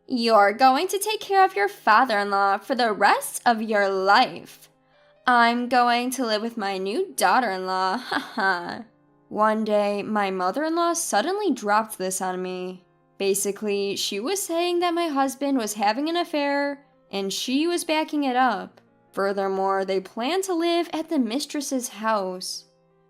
You're going to take care of your father-in-law for the rest of your life. I'm going to live with my new daughter-in-law, haha. One day, my mother-in-law suddenly dropped this on me. Basically, she was saying that my husband was having an affair, and she was backing it up. Furthermore, they planned to live at the mistress's house.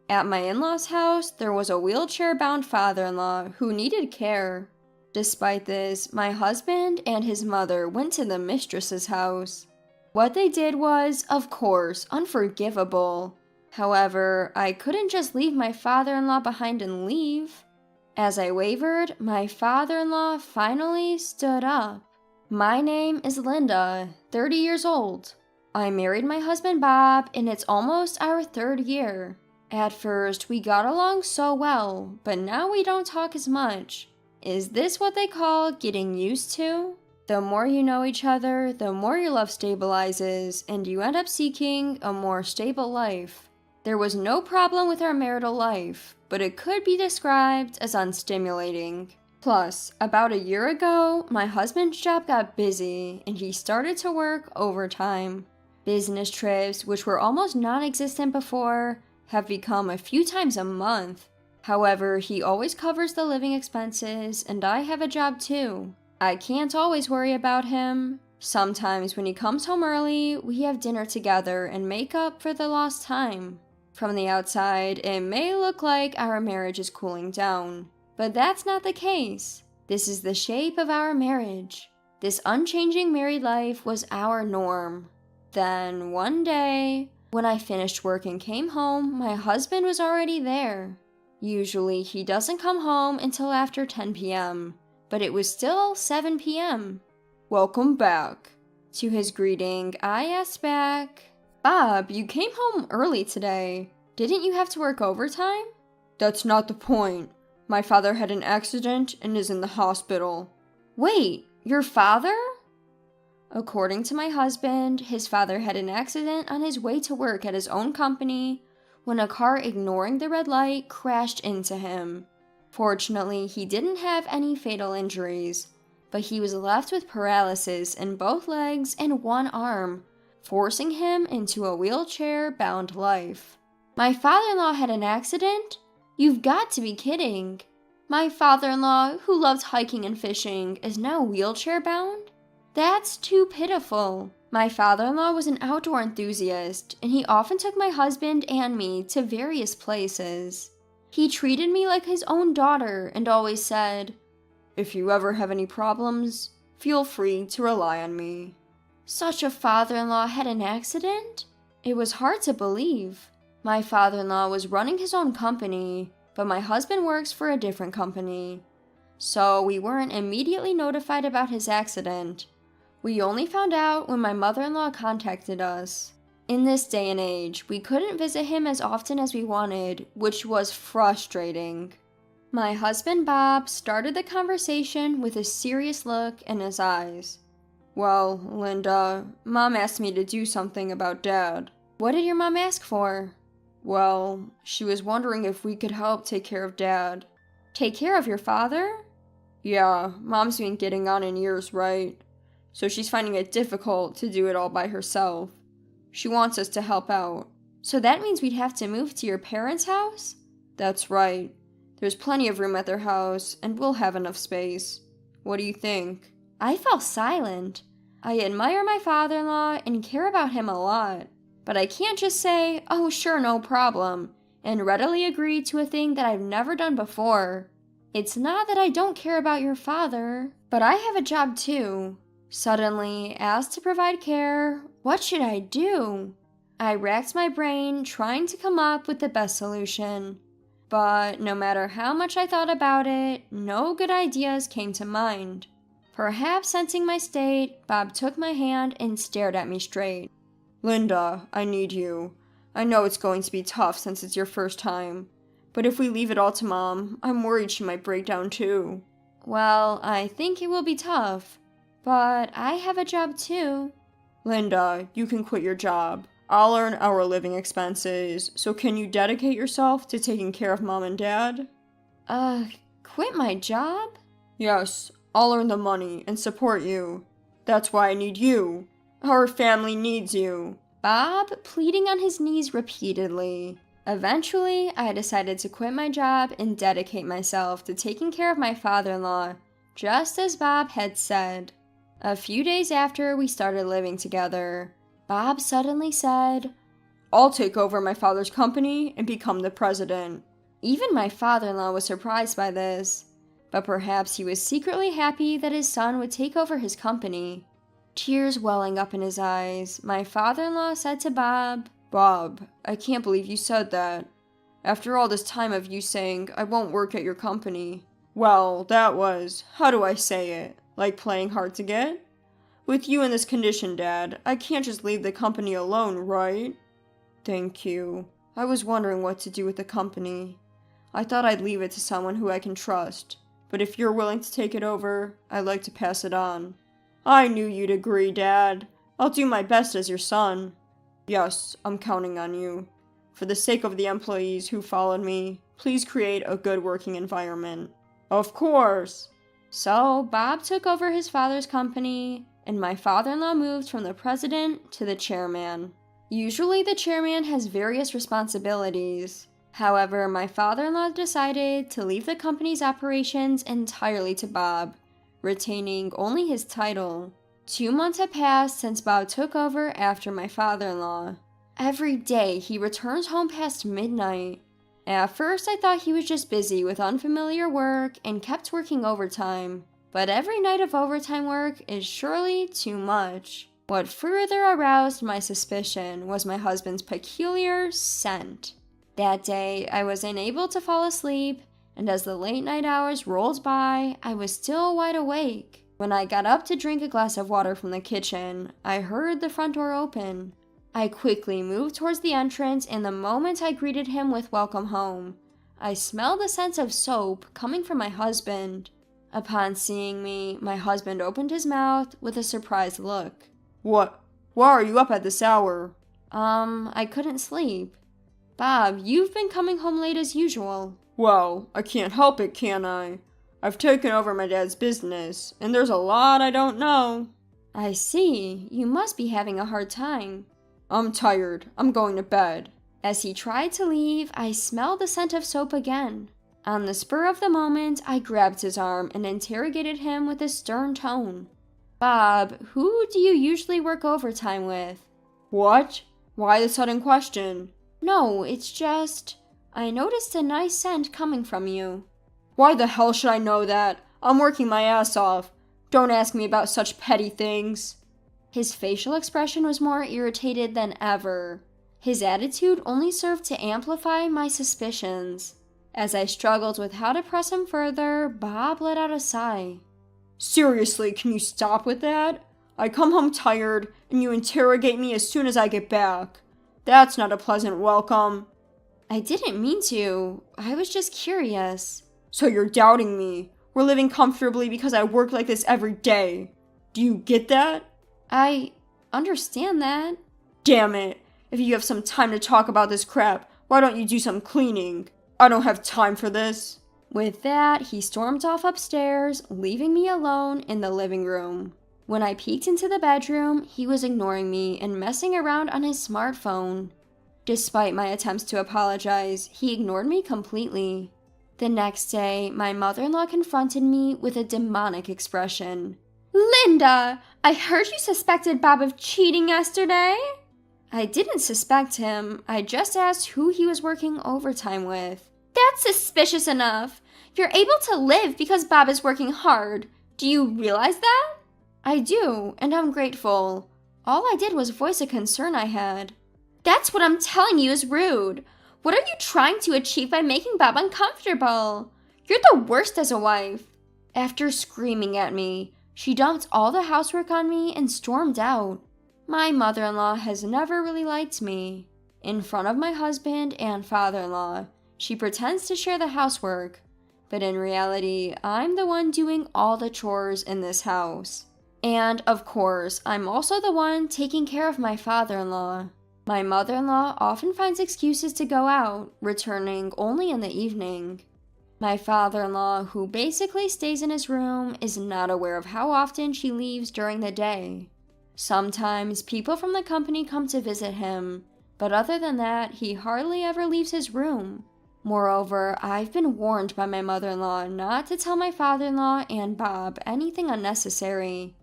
At my in-laws' house, there was a wheelchair-bound father-in-law who needed care. Despite this, my husband and his mother went to the mistress's house. What they did was, of course, unforgivable. However, I couldn't just leave my father-in-law behind and leave. As I wavered, my father-in-law finally stood up. My name is Linda, 30 years old. I married my husband Bob, and it's almost our 3rd year. At first, we got along so well, but now we don't talk as much. Is this what they call getting used to? The more you know each other, the more your love stabilizes, and you end up seeking a more stable life. There was no problem with our marital life, but it could be described as unstimulating. Plus, about a year ago, my husband's job got busy, and he started to work overtime. Business trips, which were almost non-existent before, have become a few times a month. However, he always covers the living expenses, and I have a job too. I can't always worry about him. Sometimes when he comes home early, we have dinner together and make up for the lost time. From the outside, it may look like our marriage is cooling down, but that's not the case. This is the shape of our marriage. This unchanging married life was our norm. Then, one day, when I finished work and came home, my husband was already there. Usually, he doesn't come home until after 10 p.m., but it was still 7 p.m. "Welcome back." To his greeting, I asked back, "Bob, you came home early today. Didn't you have to work overtime?" "That's not the point. My father had an accident and is in the hospital." "Wait, your father?" According to my husband, his father had an accident on his way to work at his own company when a car ignoring the red light crashed into him. Fortunately, he didn't have any fatal injuries, but he was left with paralysis in both legs and one arm, forcing him into a wheelchair-bound life. "My father-in-law had an accident? You've got to be kidding. My father-in-law, who loved hiking and fishing, is now wheelchair-bound? That's too pitiful." My father-in-law was an outdoor enthusiast, and he often took my husband and me to various places. He treated me like his own daughter and always said, "If you ever have any problems, feel free to rely on me." Such a father-in-law had an accident? It was hard to believe. My father-in-law was running his own company, but my husband works for a different company. So we weren't immediately notified about his accident. We only found out when my mother-in-law contacted us. In this day and age, we couldn't visit him as often as we wanted, which was frustrating. My husband Bob started the conversation with a serious look in his eyes. "Well, Linda, Mom asked me to do something about Dad." "What did your mom ask for?" "Well, she was wondering if we could help take care of Dad." "Take care of your father?" "Yeah, Mom's been getting on in years, right? So she's finding it difficult to do it all by herself. She wants us to help out." "So that means we'd have to move to your parents' house?" "That's right. There's plenty of room at their house, and we'll have enough space. What do you think?" I fell silent. I admire my father-in-law and care about him a lot, but I can't just say, "Oh, sure, no problem," and readily agree to a thing that I've never done before. It's not that I don't care about your father, but I have a job too. Suddenly, asked to provide care, what should I do? I racked my brain trying to come up with the best solution. But no matter how much I thought about it, no good ideas came to mind. Perhaps sensing my state, Bob took my hand and stared at me straight. "Linda, I need you. I know it's going to be tough since it's your first time. But if we leave it all to Mom, I'm worried she might break down too." "Well, I think it will be tough. But I have a job too." "Linda, you can quit your job. I'll earn our living expenses, so can you dedicate yourself to taking care of Mom and Dad?" Quit my job?" "Yes, I'll earn the money and support you. That's why I need you. Our family needs you. Bob pleading on his knees repeatedly. Eventually, I decided to quit my job and dedicate myself to taking care of my father-in-law, just as Bob had said. A few days after we started living together, Bob suddenly said, I'll take over my father's company and become the president. Even my father-in-law was surprised by this, but perhaps he was secretly happy that his son would take over his company. Tears welling up in his eyes, my father-in-law said to Bob, Bob, I can't believe you said that. After all this time of you saying, I won't work at your company. Well, that was, how do I say it, like playing hard to get? With you in this condition, Dad, I can't just leave the company alone, right? Thank you. I was wondering what to do with the company. I thought I'd leave it to someone who I can trust. But if you're willing to take it over, I'd like to pass it on. I knew you'd agree, Dad. I'll do my best as your son. Yes, I'm counting on you. For the sake of the employees who followed me, please create a good working environment. Of course! So, Bob took over his father's company, and my father-in-law moved from the president to the chairman. Usually the chairman has various responsibilities. However, my father-in-law decided to leave the company's operations entirely to Bob, retaining only his title. 2 months had passed since Bob took over after my father-in-law. Every day he returns home past midnight. At first I thought he was just busy with unfamiliar work and kept working overtime, but every night of overtime work is surely too much. What further aroused my suspicion was my husband's peculiar scent. That day I was unable to fall asleep, and as the late night hours rolled by, I was still wide awake. When I got up to drink a glass of water from the kitchen, I heard the front door open. I quickly moved towards the entrance, and the moment I greeted him with welcome home, I smelled the scent of soap coming from my husband. Upon seeing me, my husband opened his mouth with a surprised look. Why are you up at this hour? I couldn't sleep. Bob, you've been coming home late as usual. Well, I can't help it, can I? I've taken over my dad's business, and there's a lot I don't know. I see. You must be having a hard time. I'm tired. I'm going to bed. As he tried to leave, I smelled the scent of soap again. On the spur of the moment, I grabbed his arm and interrogated him with a stern tone. Bob, who do you usually work overtime with? What? Why the sudden question? No, it's just, I noticed a nice scent coming from you. Why the hell should I know that? I'm working my ass off. Don't ask me about such petty things. His facial expression was more irritated than ever. His attitude only served to amplify my suspicions. As I struggled with how to press him further, Bob let out a sigh. Seriously, can you stop with that? I come home tired, and you interrogate me as soon as I get back. That's not a pleasant welcome. I didn't mean to. I was just curious. So you're doubting me. We're living comfortably because I work like this every day. Do you get that? I understand that. Damn it. If you have some time to talk about this crap, why don't you do some cleaning? I don't have time for this. With that, he stormed off upstairs, leaving me alone in the living room. When I peeked into the bedroom, he was ignoring me and messing around on his smartphone. Despite my attempts to apologize, he ignored me completely. The next day, my mother-in-law confronted me with a demonic expression. Linda, I heard you suspected Bob of cheating yesterday. I didn't suspect him. I just asked who he was working overtime with. That's suspicious enough. You're able to live because Bob is working hard. Do you realize that? I do, and I'm grateful. All I did was voice a concern I had. That's what I'm telling you is rude. What are you trying to achieve by making Bob uncomfortable? You're the worst as a wife. After screaming at me, she dumped all the housework on me and stormed out. My mother-in-law has never really liked me. In front of my husband and father-in-law, she pretends to share the housework, but in reality, I'm the one doing all the chores in this house. And, of course, I'm also the one taking care of my father-in-law. My mother-in-law often finds excuses to go out, returning only in the evening. My father-in-law, who basically stays in his room, is not aware of how often she leaves during the day. Sometimes people from the company come to visit him, but other than that, he hardly ever leaves his room. Moreover, I've been warned by my mother-in-law not to tell my father-in-law and Bob anything unnecessary.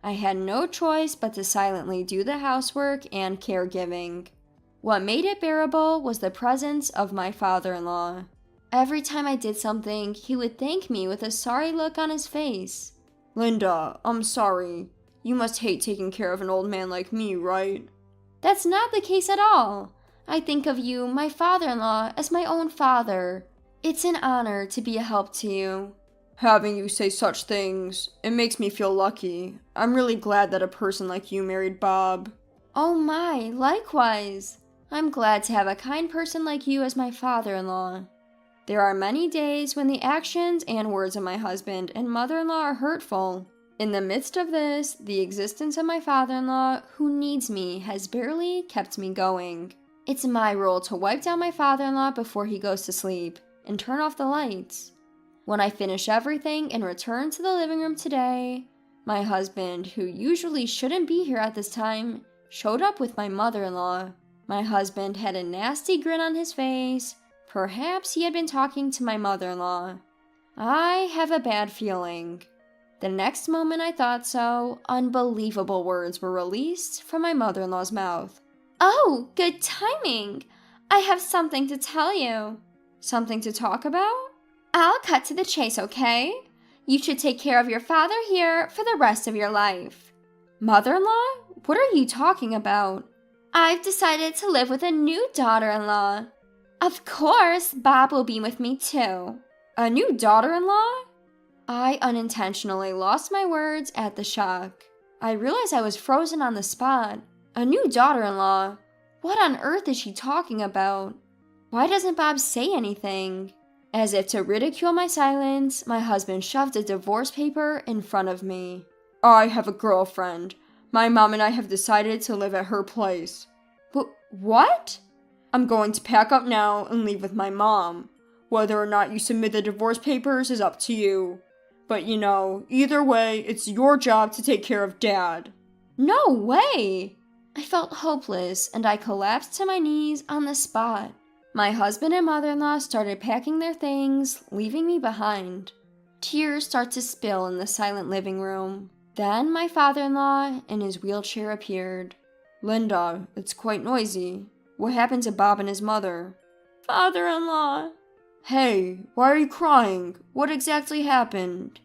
I had no choice but to silently do the housework and caregiving. What made it bearable was the presence of my father-in-law. Every time I did something, he would thank me with a sorry look on his face. Linda, I'm sorry. You must hate taking care of an old man like me, right? That's not the case at all. I think of you, my father-in-law, as my own father. It's an honor to be a help to you. Having you say such things, it makes me feel lucky. I'm really glad that a person like you married Bob. Oh my, likewise. I'm glad to have a kind person like you as my father-in-law. There are many days when the actions and words of my husband and mother-in-law are hurtful. In the midst of this, the existence of my father-in-law, who needs me, has barely kept me going. It's my role to wipe down my father-in-law before he goes to sleep, and turn off the lights. When I finish everything and return to the living room today, my husband, who usually shouldn't be here at this time, showed up with my mother-in-law. My husband had a nasty grin on his face. Perhaps he had been talking to my mother-in-law. I have a bad feeling. The next moment I thought so, unbelievable words were released from my mother-in-law's mouth. Oh, good timing! I have something to tell you. Something to talk about? I'll cut to the chase, okay? You should take care of your father here for the rest of your life. Mother-in-law? What are you talking about? I've decided to live with a new daughter-in-law. Of course, Bob will be with me too. A new daughter-in-law? I unintentionally lost my words at the shock. I realized I was frozen on the spot. A new daughter-in-law? What on earth is she talking about? Why doesn't Bob say anything? As if to ridicule my silence, my husband shoved a divorce paper in front of me. I have a girlfriend. My mom and I have decided to live at her place. What? I'm going to pack up now and leave with my mom. Whether or not you submit the divorce papers is up to you. But you know, either way, it's your job to take care of Dad. No way! I felt hopeless and I collapsed to my knees on the spot. My husband and mother-in-law started packing their things, leaving me behind. Tears start to spill in the silent living room. Then my father-in-law in his wheelchair appeared. Linda, it's quite noisy. What happened to Bob and his mother? Father-in-law. Hey, why are you crying? What exactly happened?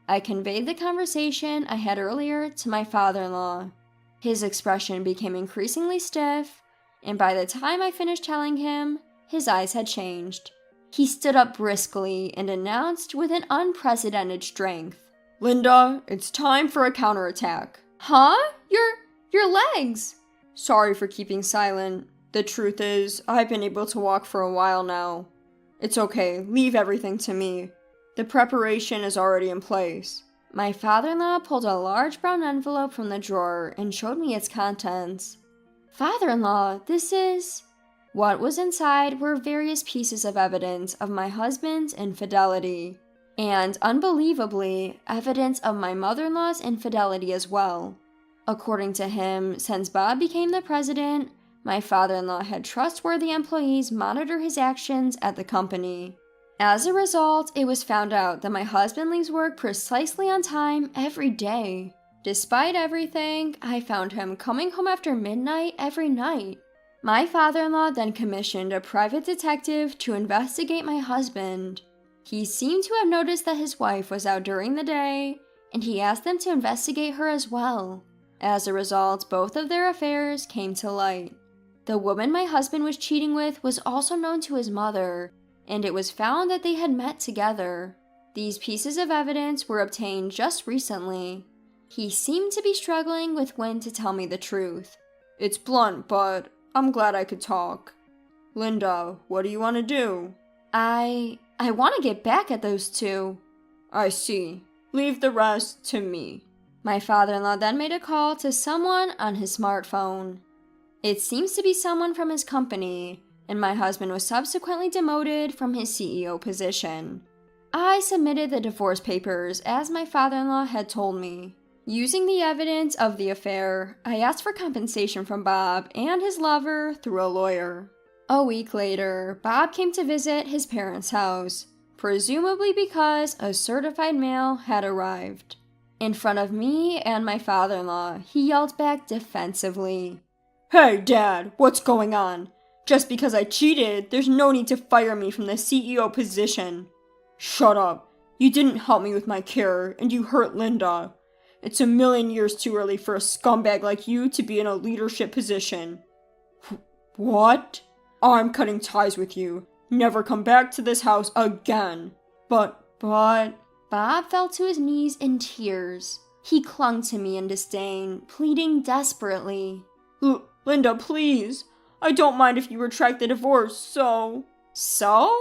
I conveyed the conversation I had earlier to my father-in-law. His expression became increasingly stiff, and by the time I finished telling him, his eyes had changed. He stood up briskly and announced with an unprecedented strength. Linda, it's time for a counterattack. Huh? Your legs! Sorry for keeping silent. The truth is, I've been able to walk for a while now. It's okay, leave everything to me. The preparation is already in place. My father-in-law pulled a large brown envelope from the drawer and showed me its contents. Father-in-law, this is... What was inside were various pieces of evidence of my husband's infidelity, and, unbelievably, evidence of my mother-in-law's infidelity as well. According to him, since Bob became the president, my father-in-law had trustworthy employees monitor his actions at the company. As a result, it was found out that my husband leaves work precisely on time every day. Despite everything, I found him coming home after midnight every night. My father-in-law then commissioned a private detective to investigate my husband. He seemed to have noticed that his wife was out during the day, and he asked them to investigate her as well. As a result, both of their affairs came to light. The woman my husband was cheating with was also known to his mother, and it was found that they had met together. These pieces of evidence were obtained just recently. He seemed to be struggling with when to tell me the truth. It's blunt, but I'm glad I could talk. Linda, what do you want to do? I want to get back at those two. I see. Leave the rest to me. My father-in-law then made a call to someone on his smartphone. It seems to be someone from his company, and my husband was subsequently demoted from his CEO position. I submitted the divorce papers as my father-in-law had told me. Using the evidence of the affair, I asked for compensation from Bob and his lover through a lawyer. A week later, Bob came to visit his parents' house, presumably because a certified mail had arrived. In front of me and my father-in-law, he yelled back defensively, "Hey, Dad, what's going on? Just because I cheated, there's no need to fire me from the CEO position. Shut up. You didn't help me with my care, and you hurt Linda. It's a million years too early for a scumbag like you to be in a leadership position." "What? I'm cutting ties with you. Never come back to this house again." But... Bob fell to his knees in tears. He clung to me in disdain, pleading desperately. Linda, please. I don't mind if you retract the divorce, so... So?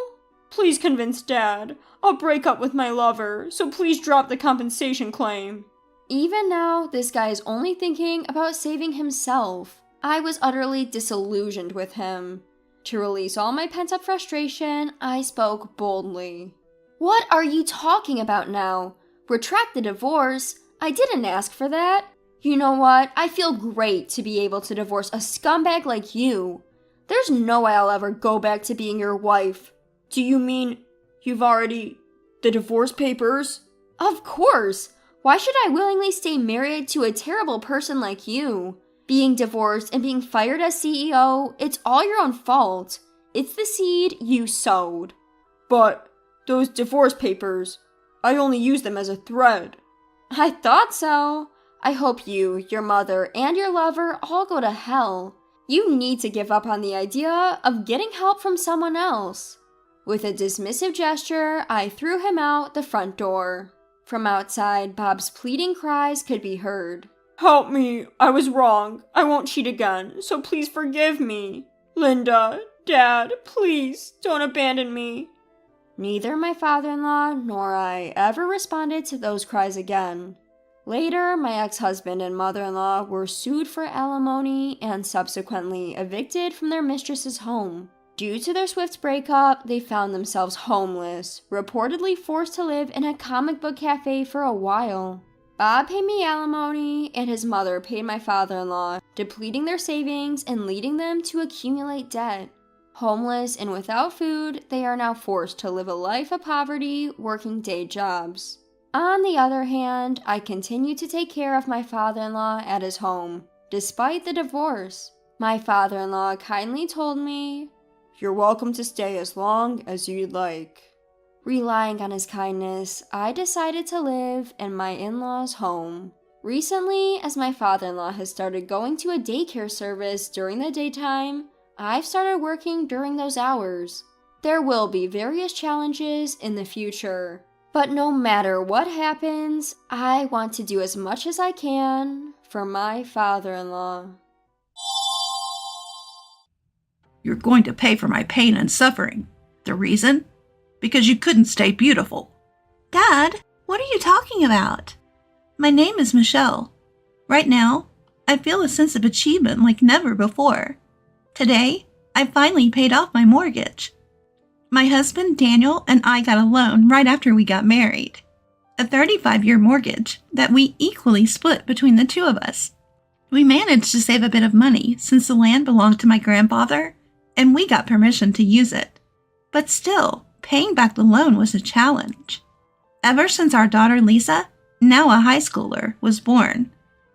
Please convince Dad. I'll break up with my lover, so please drop the compensation claim. Even now, this guy is only thinking about saving himself. I was utterly disillusioned with him. To release all my pent-up frustration, I spoke boldly. "What are you talking about now? Retract the divorce? I didn't ask for that. You know what? I feel great to be able to divorce a scumbag like you. There's no way I'll ever go back to being your wife." "Do you mean you've already... the divorce papers?" "Of course! Why should I willingly stay married to a terrible person like you? Being divorced and being fired as CEO, it's all your own fault. It's the seed you sowed." "But those divorce papers, I only use them as a thread." "I thought so. I hope you, your mother, and your lover all go to hell. You need to give up on the idea of getting help from someone else." With a dismissive gesture, I threw him out the front door. From outside, Bob's pleading cries could be heard. "Help me! I was wrong. I won't cheat again, so please forgive me. Linda, Dad, please, don't abandon me." Neither my father-in-law nor I ever responded to those cries again. Later, my ex-husband and mother-in-law were sued for alimony and subsequently evicted from their mistress's home. Due to their swift breakup, they found themselves homeless, reportedly forced to live in a comic book cafe for a while. Bob paid me alimony, and his mother paid my father-in-law, depleting their savings and leading them to accumulate debt. Homeless and without food, they are now forced to live a life of poverty, working day jobs. On the other hand, I continue to take care of my father-in-law at his home, despite the divorce. My father-in-law kindly told me, "You're welcome to stay as long as you'd like." Relying on his kindness, I decided to live in my in-laws' home. Recently, as my father-in-law has started going to a daycare service during the daytime, I've started working during those hours. There will be various challenges in the future, but no matter what happens, I want to do as much as I can for my father-in-law. "You're going to pay for my pain and suffering. The reason? Because you couldn't stay beautiful." "Dad, what are you talking about? My name is Michelle. Right now, I feel a sense of achievement like never before. Today, I finally paid off my mortgage. My husband Daniel and I got a loan right after we got married. A 35-year mortgage that we equally split between the two of us. We managed to save a bit of money since the land belonged to my grandfather, and we got permission to use it. But still, paying back the loan was a challenge. Ever since our daughter Lisa, now a high schooler, was born,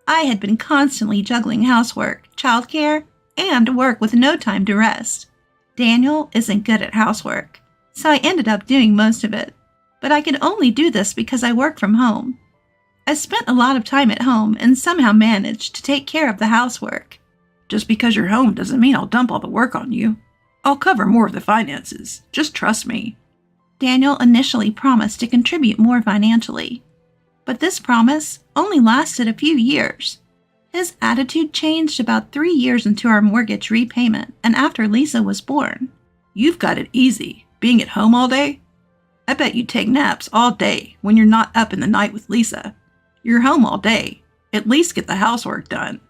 I had been constantly juggling housework, childcare, and work with no time to rest. Daniel isn't good at housework, so I ended up doing most of it. But I could only do this because I work from home. I spent a lot of time at home and somehow managed to take care of the housework. "Just because you're home doesn't mean I'll dump all the work on you. I'll cover more of the finances. Just trust me." Daniel initially promised to contribute more financially, but this promise only lasted a few years. His attitude changed about 3 years into our mortgage repayment and after Lisa was born. "You've got it easy, being at home all day. I bet you take naps all day when you're not up in the night with Lisa. You're home all day. At least get the housework done."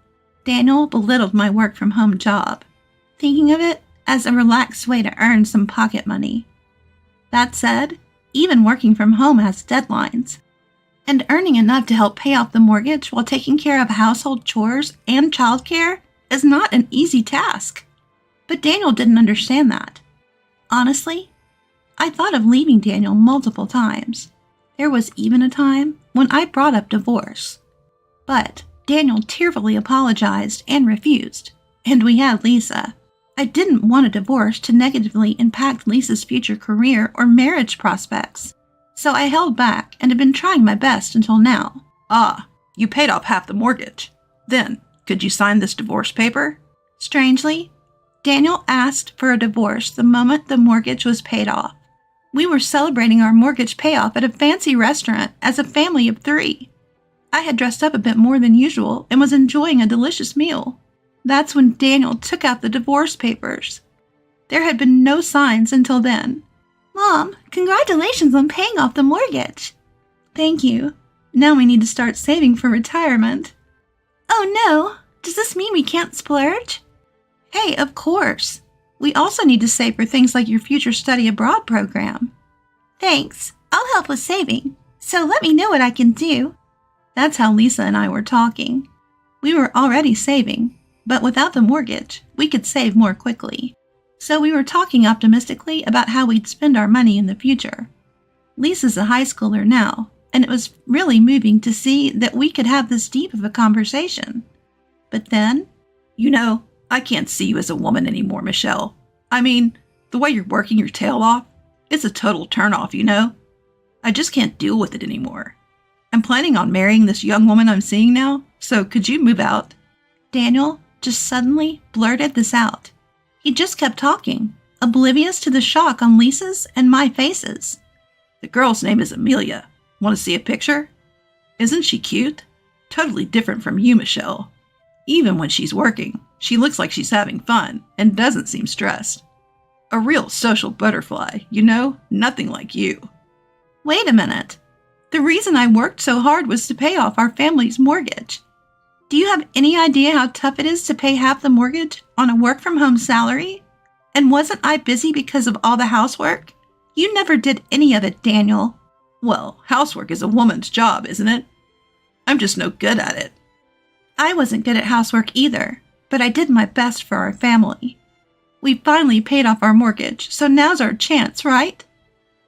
Daniel belittled my work from home job, thinking of it as a relaxed way to earn some pocket money. That said, even working from home has deadlines. And earning enough to help pay off the mortgage while taking care of household chores and childcare is not an easy task. But Daniel didn't understand that. Honestly, I thought of leaving Daniel multiple times. There was even a time when I brought up divorce. But Daniel tearfully apologized and refused, and we had Lisa. I didn't want a divorce to negatively impact Lisa's future career or marriage prospects, so I held back and have been trying my best until now. Ah, you paid off half the mortgage. Then, could you sign this divorce paper? Strangely, Daniel asked for a divorce the moment the mortgage was paid off. We were celebrating our mortgage payoff at a fancy restaurant as a family of 3. I had dressed up a bit more than usual and was enjoying a delicious meal. That's when Daniel took out the divorce papers. There had been no signs until then. Mom, congratulations on paying off the mortgage. Thank you. Now we need to start saving for retirement. Oh no, does this mean we can't splurge? Hey, of course. We also need to save for things like your future study abroad program. Thanks, I'll help with saving, so let me know what I can do. That's how Lisa and I were talking. We were already saving, but without the mortgage, we could save more quickly. So we were talking optimistically about how we'd spend our money in the future. Lisa's a high schooler now, and it was really moving to see that we could have this deep of a conversation. But then, You know, I can't see you as a woman anymore, Michelle. I mean, the way you're working your tail off, it's a total turnoff, you know? I just can't deal with it anymore. I'm planning on marrying this young woman I'm seeing now, so could you move out? Daniel just suddenly blurted this out. He just kept talking, oblivious to the shock on Lisa's and my faces. The girl's name is Amelia. Want to see a picture? Isn't she cute? Totally different from you, Michelle. Even when she's working, she looks like she's having fun and doesn't seem stressed. A real social butterfly, you know? Nothing like you. Wait a minute. The reason I worked so hard was to pay off our family's mortgage. Do you have any idea how tough it is to pay half the mortgage on a work-from-home salary? And wasn't I busy because of all the housework? You never did any of it, Daniel. Well, housework is a woman's job, isn't it? I'm just no good at it. I wasn't good at housework either, but I did my best for our family. We finally paid off our mortgage, so now's our chance, right?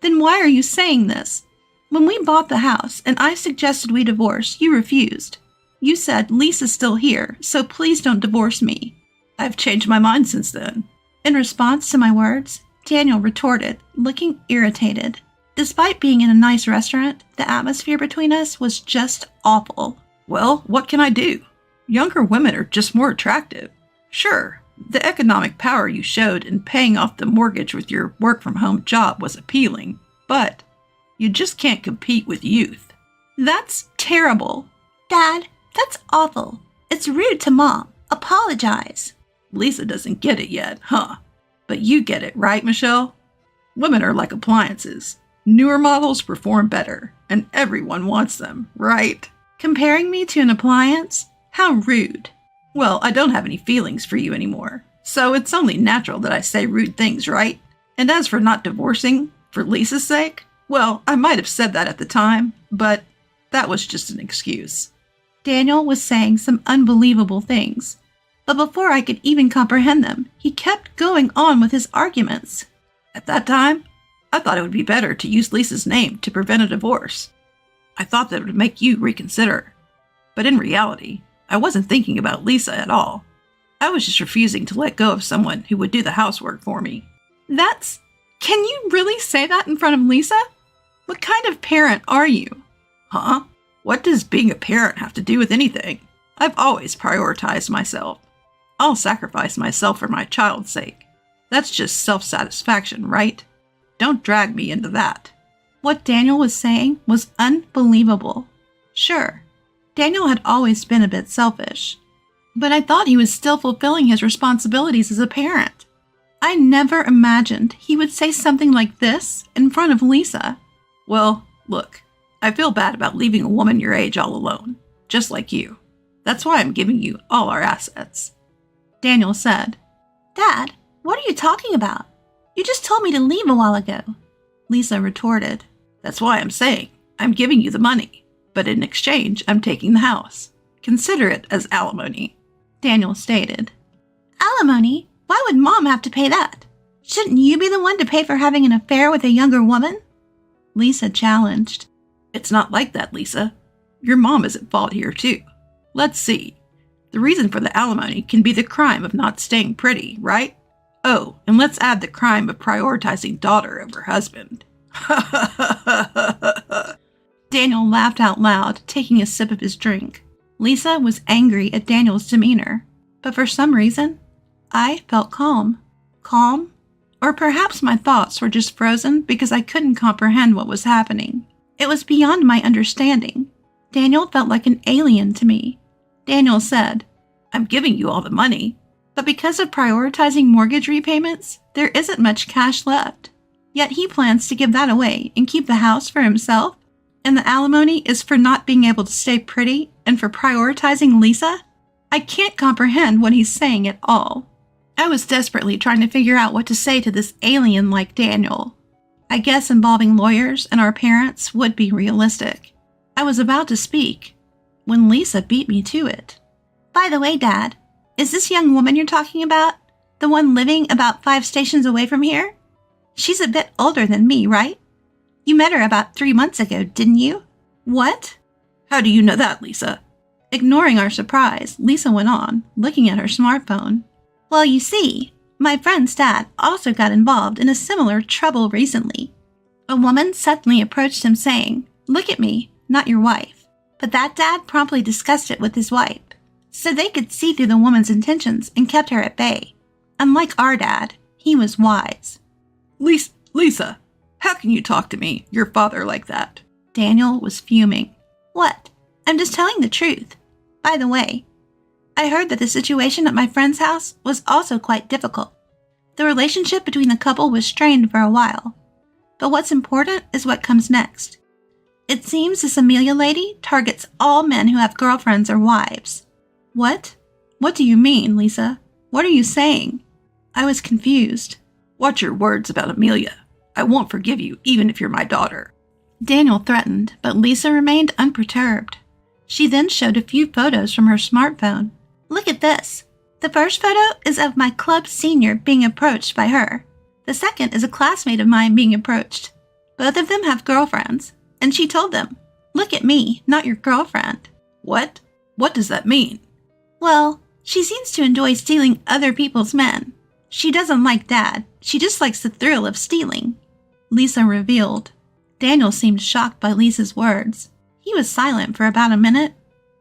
Then why are you saying this? When we bought the house and I suggested we divorce, you refused. You said, Lisa's still here, so please don't divorce me. I've changed my mind since then. In response to my words, Daniel retorted, looking irritated. Despite being in a nice restaurant, the atmosphere between us was just awful. Well, what can I do? Younger women are just more attractive. Sure, the economic power you showed in paying off the mortgage with your work-from-home job was appealing, but you just can't compete with youth. That's terrible. Dad, that's awful. It's rude to Mom. Apologize. Lisa doesn't get it yet, huh? But you get it, right, Michelle? Women are like appliances. Newer models perform better, and everyone wants them, right? Comparing me to an appliance? How rude. Well, I don't have any feelings for you anymore, so it's only natural that I say rude things, right? And as for not divorcing, for Lisa's sake, well, I might have said that at the time, but that was just an excuse. Daniel was saying some unbelievable things, but before I could even comprehend them, he kept going on with his arguments. At that time, I thought it would be better to use Lisa's name to prevent a divorce. I thought that it would make you reconsider. But in reality, I wasn't thinking about Lisa at all. I was just refusing to let go of someone who would do the housework for me. Can you really say that in front of Lisa? What kind of parent are you? Huh? What does being a parent have to do with anything? I've always prioritized myself. I'll sacrifice myself for my child's sake. That's just self-satisfaction, right? Don't drag me into that. What Daniel was saying was unbelievable. Sure, Daniel had always been a bit selfish, but I thought he was still fulfilling his responsibilities as a parent. I never imagined he would say something like this in front of Lisa. Well, look, I feel bad about leaving a woman your age all alone, just like you. That's why I'm giving you all our assets. Daniel said. Dad, what are you talking about? You just told me to leave a while ago. Lisa retorted. That's why I'm saying I'm giving you the money, but in exchange, I'm taking the house. Consider it as alimony, Daniel stated. Alimony? Why would Mom have to pay that? Shouldn't you be the one to pay for having an affair with a younger woman? Lisa challenged. It's not like that, Lisa. Your mom is at fault here, too. Let's see. The reason for the alimony can be the crime of not staying pretty, right? Oh, and let's add the crime of prioritizing daughter over husband. Daniel laughed out loud, taking a sip of his drink. Lisa was angry at Daniel's demeanor, but for some reason, I felt calm. Calm? Or perhaps my thoughts were just frozen because I couldn't comprehend what was happening. It was beyond my understanding. Daniel felt like an alien to me. Daniel said, I'm giving you all the money, but because of prioritizing mortgage repayments, there isn't much cash left. Yet he plans to give that away and keep the house for himself? And the alimony is for not being able to stay pretty and for prioritizing Lisa? I can't comprehend what he's saying at all. I was desperately trying to figure out what to say to this alien like Daniel. I guess involving lawyers and our parents would be realistic. I was about to speak when Lisa beat me to it. By the way, Dad, is this young woman you're talking about the one living about 5 stations away from here? She's a bit older than me, right? You met her about 3 months ago, didn't you? What? How do you know that, Lisa? Ignoring our surprise, Lisa went on, looking at her smartphone. Well, you see, my friend's dad also got involved in a similar trouble recently. A woman suddenly approached him saying, "Look at me, not your wife." But that dad promptly discussed it with his wife, so they could see through the woman's intentions and kept her at bay. Unlike our dad, he was wise. Lisa, how can you talk to me, your father, like that? Daniel was fuming. What? I'm just telling the truth. By the way, I heard that the situation at my friend's house was also quite difficult. The relationship between the couple was strained for a while. But what's important is what comes next. It seems this Amelia lady targets all men who have girlfriends or wives. What? What do you mean, Lisa? What are you saying? I was confused. Watch your words about Amelia. I won't forgive you, even if you're my daughter. Daniel threatened, but Lisa remained unperturbed. She then showed a few photos from her smartphone. Look at this. The first photo is of my club senior being approached by her. The second is a classmate of mine being approached. Both of them have girlfriends, and she told them, "Look at me, not your girlfriend." What? What does that mean? Well, she seems to enjoy stealing other people's men. She doesn't like Dad. She just likes the thrill of stealing. Lisa revealed. Daniel seemed shocked by Lisa's words. He was silent for about a minute,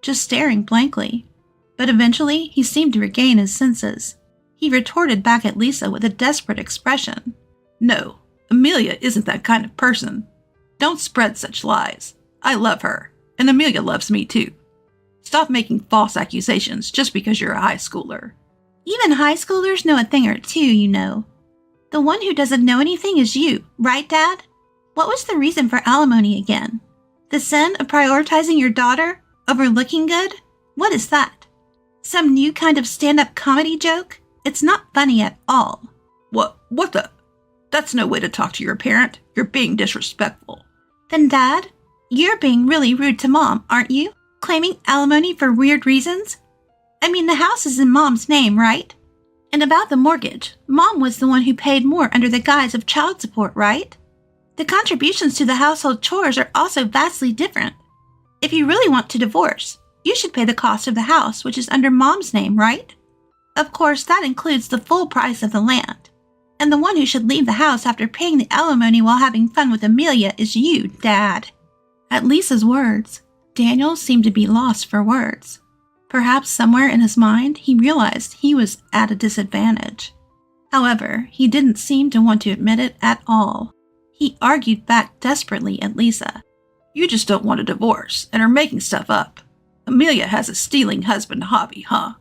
just staring blankly. But eventually, he seemed to regain his senses. He retorted back at Lisa with a desperate expression. No, Amelia isn't that kind of person. Don't spread such lies. I love her, and Amelia loves me too. Stop making false accusations just because you're a high schooler. Even high schoolers know a thing or two, you know. The one who doesn't know anything is you, right, Dad? What was the reason for alimony again? The sin of prioritizing your daughter over looking good? What is that? Some new kind of stand-up comedy joke? It's not funny at all. What the? That's no way to talk to your parent. You're being disrespectful. Then, Dad, you're being really rude to Mom, aren't you? Claiming alimony for weird reasons? I mean, the house is in Mom's name, right? And about the mortgage, Mom was the one who paid more under the guise of child support, right? The contributions to the household chores are also vastly different. If you really want to divorce, you should pay the cost of the house, which is under Mom's name, right? Of course, that includes the full price of the land. And the one who should leave the house after paying the alimony while having fun with Amelia is you, Dad. At Lisa's words, Daniel seemed to be lost for words. Perhaps somewhere in his mind, he realized he was at a disadvantage. However, he didn't seem to want to admit it at all. He argued back desperately at Lisa. You just don't want a divorce and are making stuff up. Amelia has a stealing husband hobby, huh?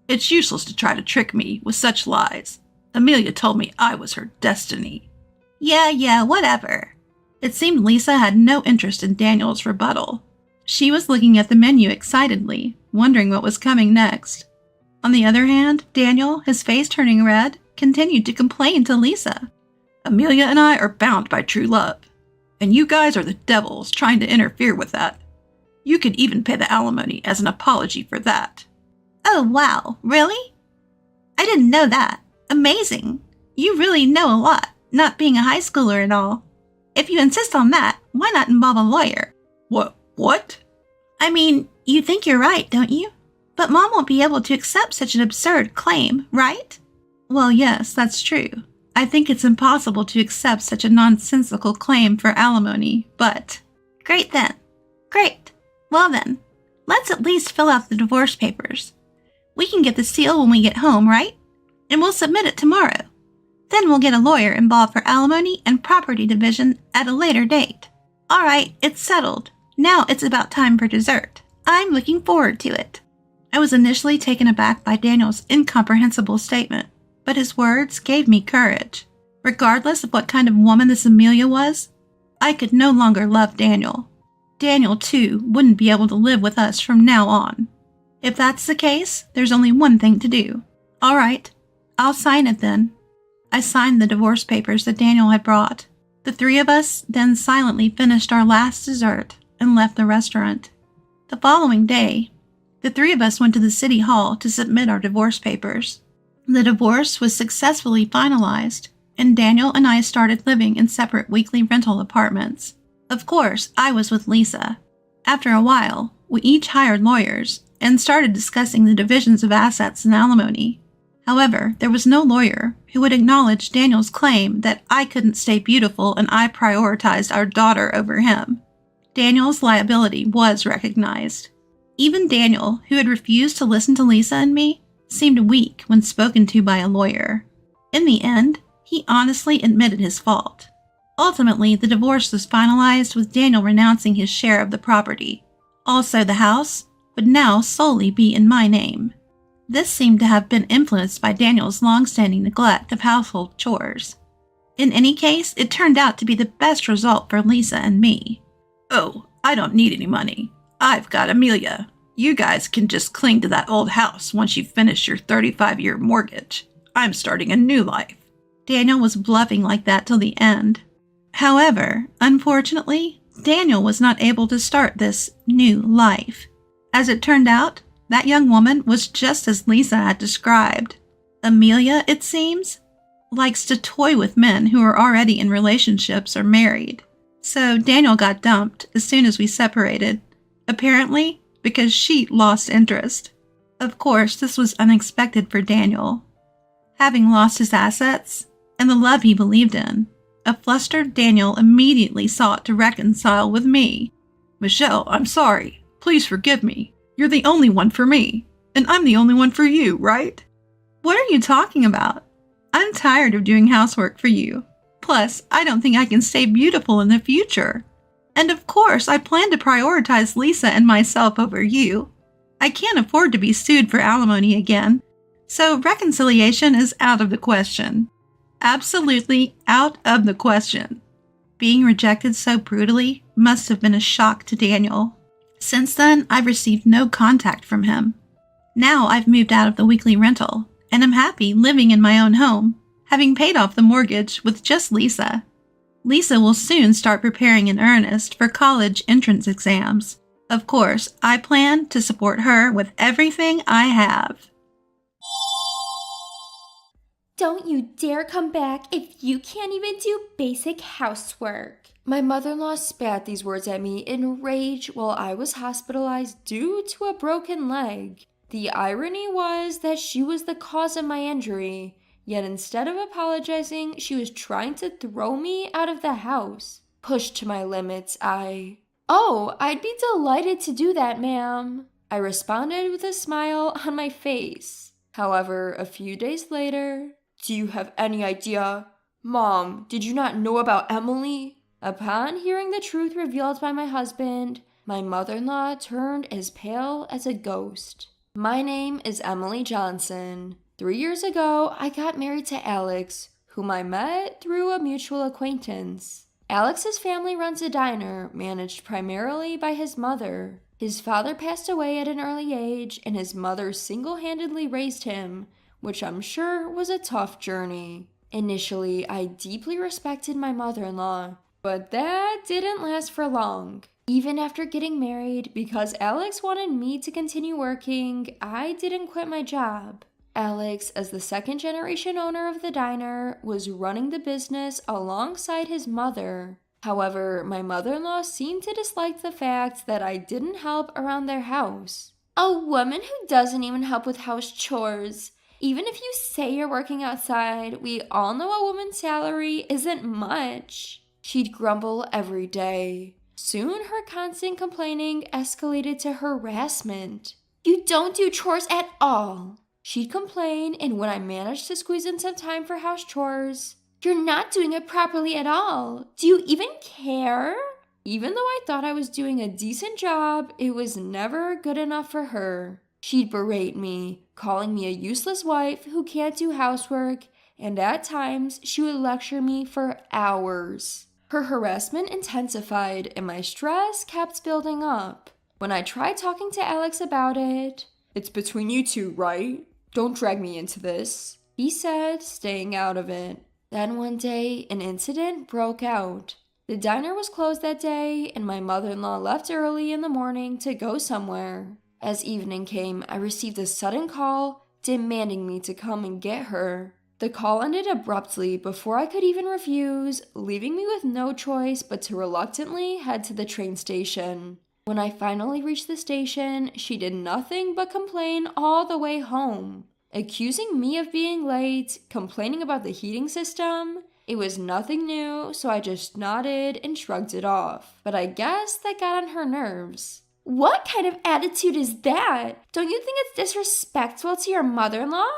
It's useless to try to trick me with such lies. Amelia told me I was her destiny. Yeah, whatever. It seemed Lisa had no interest in Daniel's rebuttal. She was looking at the menu excitedly, wondering what was coming next. On the other hand, Daniel, his face turning red, continued to complain to Lisa. Amelia and I are bound by true love. And you guys are the devils trying to interfere with that. You could even pay the alimony as an apology for that. Oh, wow. Really? I didn't know that. Amazing. You really know a lot, not being a high schooler and all. If you insist on that, why not involve a lawyer? What? I mean, you think you're right, don't you? But Mom won't be able to accept such an absurd claim, right? Well, yes, that's true. I think it's impossible to accept such a nonsensical claim for alimony, but... Great then. Great. Well then, let's at least fill out the divorce papers. We can get the seal when we get home, right? And we'll submit it tomorrow. Then we'll get a lawyer involved for alimony and property division at a later date. All right, it's settled. Now it's about time for dessert. I'm looking forward to it. I was initially taken aback by Daniel's incomprehensible statement, but his words gave me courage. Regardless of what kind of woman this Amelia was, I could no longer love Daniel. Daniel, too, wouldn't be able to live with us from now on. If that's the case, there's only one thing to do. All right, I'll sign it then. I signed the divorce papers that Daniel had brought. The three of us then silently finished our last dessert and left the restaurant. The following day, the three of us went to the city hall to submit our divorce papers. The divorce was successfully finalized, and Daniel and I started living in separate weekly rental apartments. Of course, I was with Lisa. After a while, we each hired lawyers and started discussing the divisions of assets and alimony. However, there was no lawyer who would acknowledge Daniel's claim that I couldn't stay beautiful and I prioritized our daughter over him. Daniel's liability was recognized. Even Daniel, who had refused to listen to Lisa and me, seemed weak when spoken to by a lawyer. In the end, he honestly admitted his fault. Ultimately, the divorce was finalized with Daniel renouncing his share of the property. Also, the house would now solely be in my name. This seemed to have been influenced by Daniel's long-standing neglect of household chores. In any case, it turned out to be the best result for Lisa and me. Oh, I don't need any money. I've got Amelia. You guys can just cling to that old house once you finish your 35-year mortgage. I'm starting a new life. Daniel was bluffing like that till the end. However, unfortunately, Daniel was not able to start this new life. As it turned out, that young woman was just as Lisa had described. Amelia, it seems, likes to toy with men who are already in relationships or married. So Daniel got dumped as soon as we separated, apparently because she lost interest. Of course, this was unexpected for Daniel. Having lost his assets and the love he believed in, a flustered Daniel immediately sought to reconcile with me. Michelle, I'm sorry. Please forgive me. You're the only one for me, and I'm the only one for you, right? What are you talking about? I'm tired of doing housework for you. Plus, I don't think I can stay beautiful in the future. And of course, I plan to prioritize Lisa and myself over you. I can't afford to be sued for alimony again, so reconciliation is out of the question. Absolutely out of the question. Being rejected so brutally must have been a shock to Daniel. Since then, I've received no contact from him. Now I've moved out of the weekly rental, and I'm happy living in my own home, having paid off the mortgage with just Lisa. Lisa will soon start preparing in earnest for college entrance exams. Of course, I plan to support her with everything I have. Don't you dare come back if you can't even do basic housework. My mother-in-law spat these words at me in rage while I was hospitalized due to a broken leg. The irony was that she was the cause of my injury, yet instead of apologizing, she was trying to throw me out of the house. Pushed to my limits, "Oh, I'd be delighted to do that, ma'am," I responded with a smile on my face. However, a few days later, "Do you have any idea? Mom, did you not know about Emily?" Upon hearing the truth revealed by my husband, my mother-in-law turned as pale as a ghost. My name is Emily Johnson. 3 years ago, I got married to Alex, whom I met through a mutual acquaintance. Alex's family runs a diner managed primarily by his mother. His father passed away at an early age, and his mother single-handedly raised him, which I'm sure was a tough journey. Initially, I deeply respected my mother-in-law. But that didn't last for long. Even after getting married, because Alex wanted me to continue working, I didn't quit my job. Alex, as the second-generation owner of the diner, was running the business alongside his mother. However, my mother-in-law seemed to dislike the fact that I didn't help around their house. A woman who doesn't even help with house chores. Even if you say you're working outside, we all know a woman's salary isn't much. She'd grumble every day. Soon her constant complaining escalated to harassment. You don't do chores at all. She'd complain, and when I managed to squeeze in some time for house chores, you're not doing it properly at all. Do you even care? Even though I thought I was doing a decent job, it was never good enough for her. She'd berate me, calling me a useless wife who can't do housework, and at times she would lecture me for hours. Her harassment intensified, and my stress kept building up. When I tried talking to Alex about it, "It's between you two, right? Don't drag me into this," he said, staying out of it. Then one day, an incident broke out. The diner was closed that day, and my mother-in-law left early in the morning to go somewhere. As evening came, I received a sudden call demanding me to come and get her. The call ended abruptly before I could even refuse, leaving me with no choice but to reluctantly head to the train station. When I finally reached the station, she did nothing but complain all the way home, accusing me of being late, complaining about the heating system. It was nothing new, so I just nodded and shrugged it off. But I guess that got on her nerves. What kind of attitude is that? Don't you think it's disrespectful to your mother-in-law?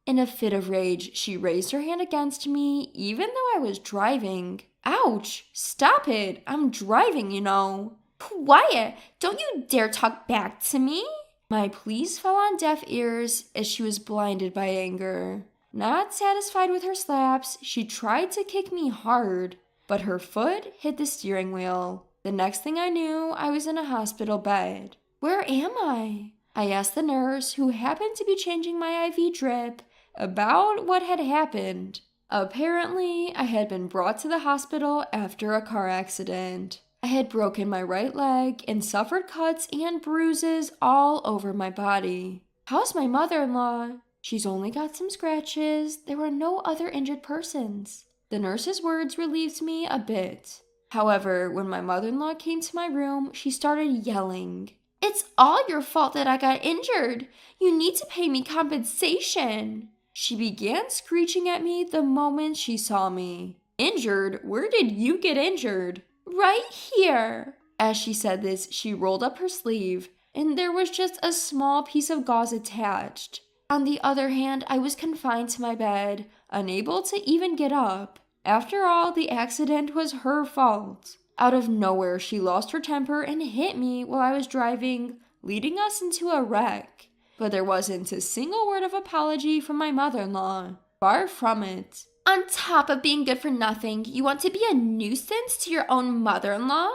In a fit of rage, she raised her hand against me, even though I was driving. Ouch! Stop it! I'm driving, you know. Quiet! Don't you dare talk back to me! My pleas fell on deaf ears as she was blinded by anger. Not satisfied with her slaps, she tried to kick me hard, but her foot hit the steering wheel. The next thing I knew, I was in a hospital bed. Where am I? I asked the nurse, who happened to be changing my IV drip, about what had happened. Apparently, I had been brought to the hospital after a car accident. I had broken my right leg and suffered cuts and bruises all over my body. How's my mother-in-law? She's only got some scratches. There were no other injured persons. The nurse's words relieved me a bit. However, when my mother-in-law came to my room, she started yelling. It's all your fault that I got injured. You need to pay me compensation. She began screeching at me the moment she saw me. Injured? Where did you get injured? Right here. As she said this, she rolled up her sleeve, and there was just a small piece of gauze attached. On the other hand, I was confined to my bed, unable to even get up. After all, the accident was her fault. Out of nowhere, she lost her temper and hit me while I was driving, leading us into a wreck. But there wasn't a single word of apology from my mother-in-law. Far from it. On top of being good for nothing, you want to be a nuisance to your own mother-in-law?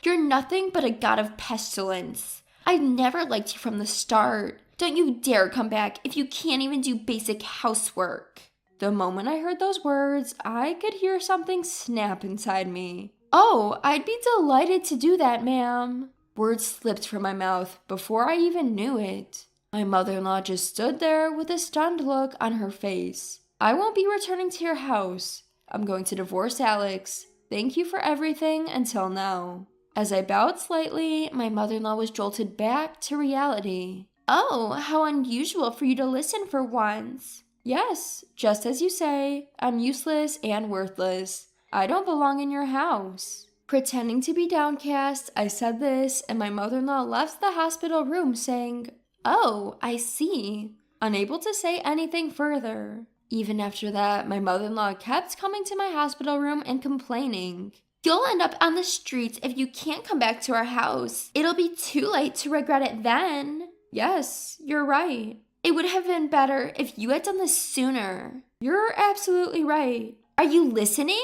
You're nothing but a god of pestilence. I've never liked you from the start. Don't you dare come back if you can't even do basic housework. The moment I heard those words, I could hear something snap inside me. Oh, I'd be delighted to do that, ma'am. Words slipped from my mouth before I even knew it. My mother-in-law just stood there with a stunned look on her face. I won't be returning to your house. I'm going to divorce Alex. Thank you for everything until now. As I bowed slightly, my mother-in-law was jolted back to reality. Oh, how unusual for you to listen for once. Yes, just as you say, I'm useless and worthless. I don't belong in your house. Pretending to be downcast, I said this, and my mother-in-law left the hospital room saying, Oh, I see. Unable to say anything further. Even after that, my mother-in-law kept coming to my hospital room and complaining. You'll end up on the streets if you can't come back to our house. It'll be too late to regret it then. Yes, you're right. It would have been better if you had done this sooner. You're absolutely right. Are you listening?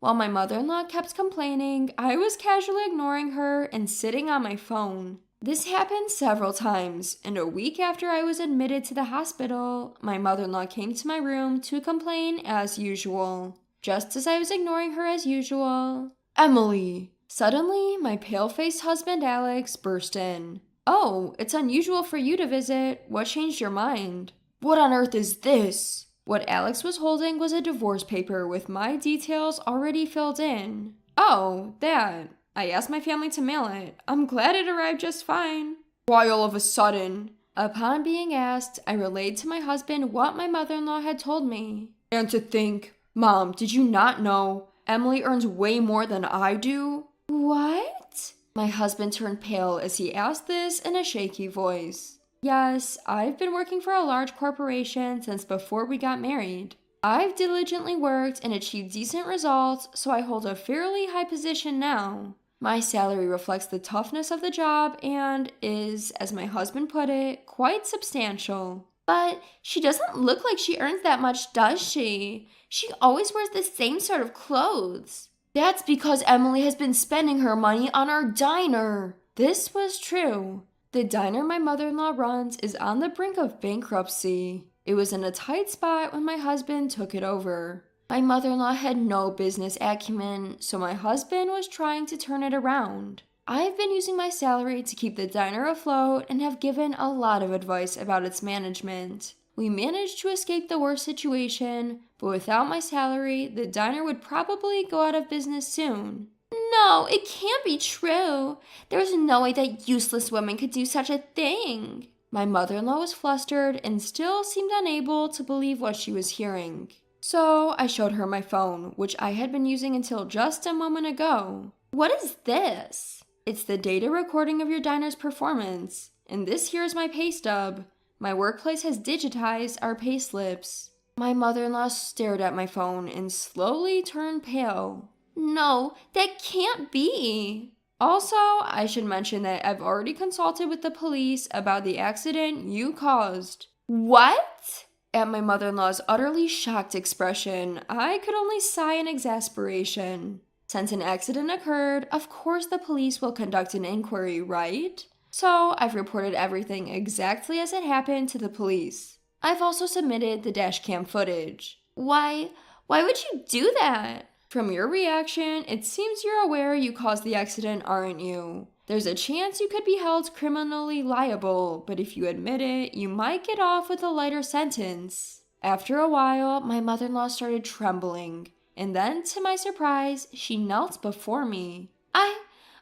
While my mother-in-law kept complaining, I was casually ignoring her and sitting on my phone. This happened several times, and a week after I was admitted to the hospital, my mother-in-law came to my room to complain as usual. Just as I was ignoring her as usual, Emily! Suddenly, my pale-faced husband Alex burst in. Oh, it's unusual for you to visit. What changed your mind? What on earth is this? What Alex was holding was a divorce paper with my details already filled in. Oh, that. I asked my family to mail it. I'm glad it arrived just fine. Why all of a sudden? Upon being asked, I relayed to my husband what my mother-in-law had told me. And to think, Mom, did you not know Emily earns way more than I do? What? My husband turned pale as he asked this in a shaky voice. Yes, I've been working for a large corporation since before we got married. I've diligently worked and achieved decent results, so I hold a fairly high position now. My salary reflects the toughness of the job and is, as my husband put it, quite substantial. But she doesn't look like she earns that much, does she? She always wears the same sort of clothes. That's because Emily has been spending her money on our diner. This was true. The diner my mother-in-law runs is on the brink of bankruptcy. It was in a tight spot when my husband took it over. My mother-in-law had no business acumen, so my husband was trying to turn it around. I've been using my salary to keep the diner afloat and have given a lot of advice about its management. We managed to escape the worst situation, but without my salary, the diner would probably go out of business soon. No, it can't be true. There's no way that useless woman could do such a thing. My mother-in-law was flustered and still seemed unable to believe what she was hearing. So I showed her my phone, which I had been using until just a moment ago. What is this? It's the data recording of your diner's performance, and this here is my pay stub. My workplace has digitized our pay slips. My mother-in-law stared at my phone and slowly turned pale. No, that can't be. Also, I should mention that I've already consulted with the police about the accident you caused. What? At my mother-in-law's utterly shocked expression, I could only sigh in exasperation. Since an accident occurred, of course the police will conduct an inquiry, right? So I've reported everything exactly as it happened to the police. I've also submitted the dashcam footage. Why would you do that? From your reaction, it seems you're aware you caused the accident, aren't you? There's a chance you could be held criminally liable, but if you admit it, you might get off with a lighter sentence. After a while, my mother-in-law started trembling, and then, to my surprise, she knelt before me.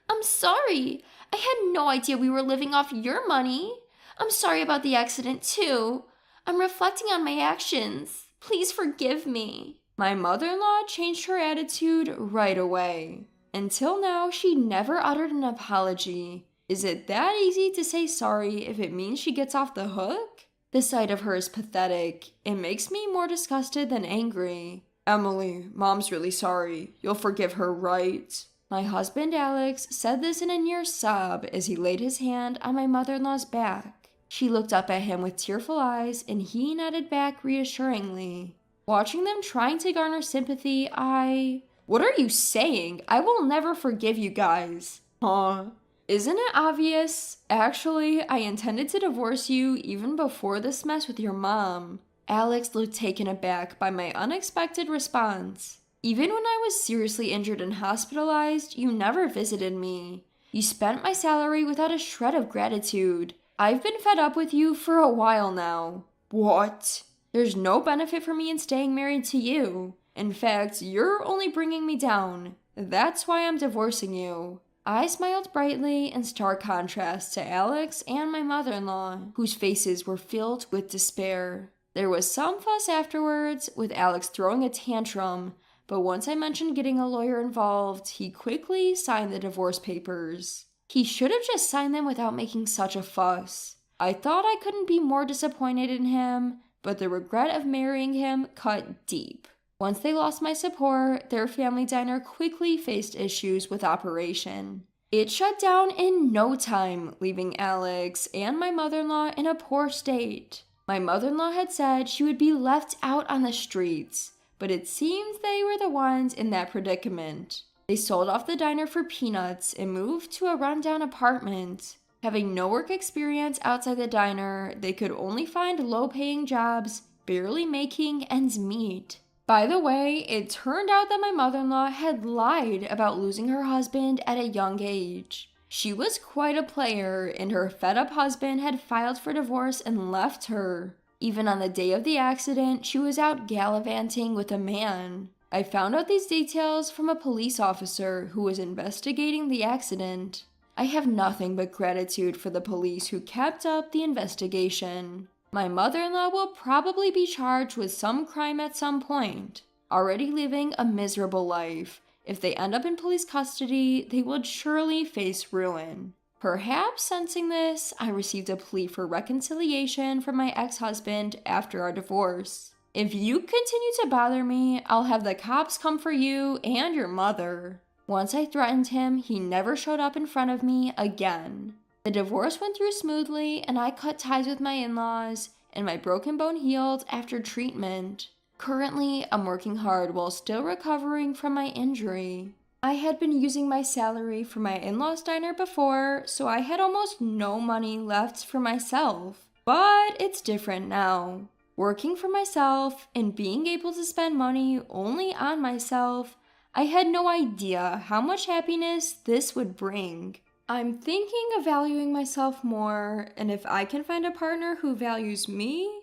I'm sorry. I had no idea we were living off your money. I'm sorry about the accident, too. I'm reflecting on my actions. Please forgive me. My mother-in-law changed her attitude right away. Until now, she never uttered an apology. Is it that easy to say sorry if it means she gets off the hook? The sight of her is pathetic. It makes me more disgusted than angry. Emily, Mom's really sorry. You'll forgive her, right? My husband, Alex, said this in a near sob as he laid his hand on my mother-in-law's back. She looked up at him with tearful eyes, and he nodded back reassuringly. Watching them trying to garner sympathy, What are you saying? I will never forgive you guys. Huh? Isn't it obvious? Actually, I intended to divorce you even before this mess with your mom. Alex looked taken aback by my unexpected response. Even when I was seriously injured and hospitalized, you never visited me. You spent my salary without a shred of gratitude. I've been fed up with you for a while now. What? There's no benefit for me in staying married to you. In fact, you're only bringing me down. That's why I'm divorcing you. I smiled brightly in stark contrast to Alex and my mother-in-law, whose faces were filled with despair. There was some fuss afterwards, with Alex throwing a tantrum, but once I mentioned getting a lawyer involved, he quickly signed the divorce papers. He should have just signed them without making such a fuss. I thought I couldn't be more disappointed in him, but the regret of marrying him cut deep. Once they lost my support, their family diner quickly faced issues with operation. It shut down in no time, leaving Alex and my mother-in-law in a poor state. My mother-in-law had said she would be left out on the streets, but it seems they were the ones in that predicament. They sold off the diner for peanuts and moved to a rundown apartment. Having no work experience outside the diner, they could only find low-paying jobs, barely making ends meet. By the way, it turned out that my mother-in-law had lied about losing her husband at a young age. She was quite a player, and her fed-up husband had filed for divorce and left her. Even on the day of the accident, she was out gallivanting with a man. I found out these details from a police officer who was investigating the accident. I have nothing but gratitude for the police who kept up the investigation. My mother-in-law will probably be charged with some crime at some point, already living a miserable life. If they end up in police custody, they would surely face ruin. Perhaps sensing this, I received a plea for reconciliation from my ex-husband after our divorce. If you continue to bother me, I'll have the cops come for you and your mother. Once I threatened him, he never showed up in front of me again. The divorce went through smoothly, and I cut ties with my in-laws, and my broken bone healed after treatment. Currently, I'm working hard while still recovering from my injury. I had been using my salary for my in-laws diner before, so I had almost no money left for myself. But it's different now. Working for myself and being able to spend money only on myself, I had no idea how much happiness this would bring. I'm thinking of valuing myself more, and if I can find a partner who values me,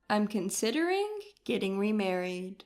I'm considering getting remarried.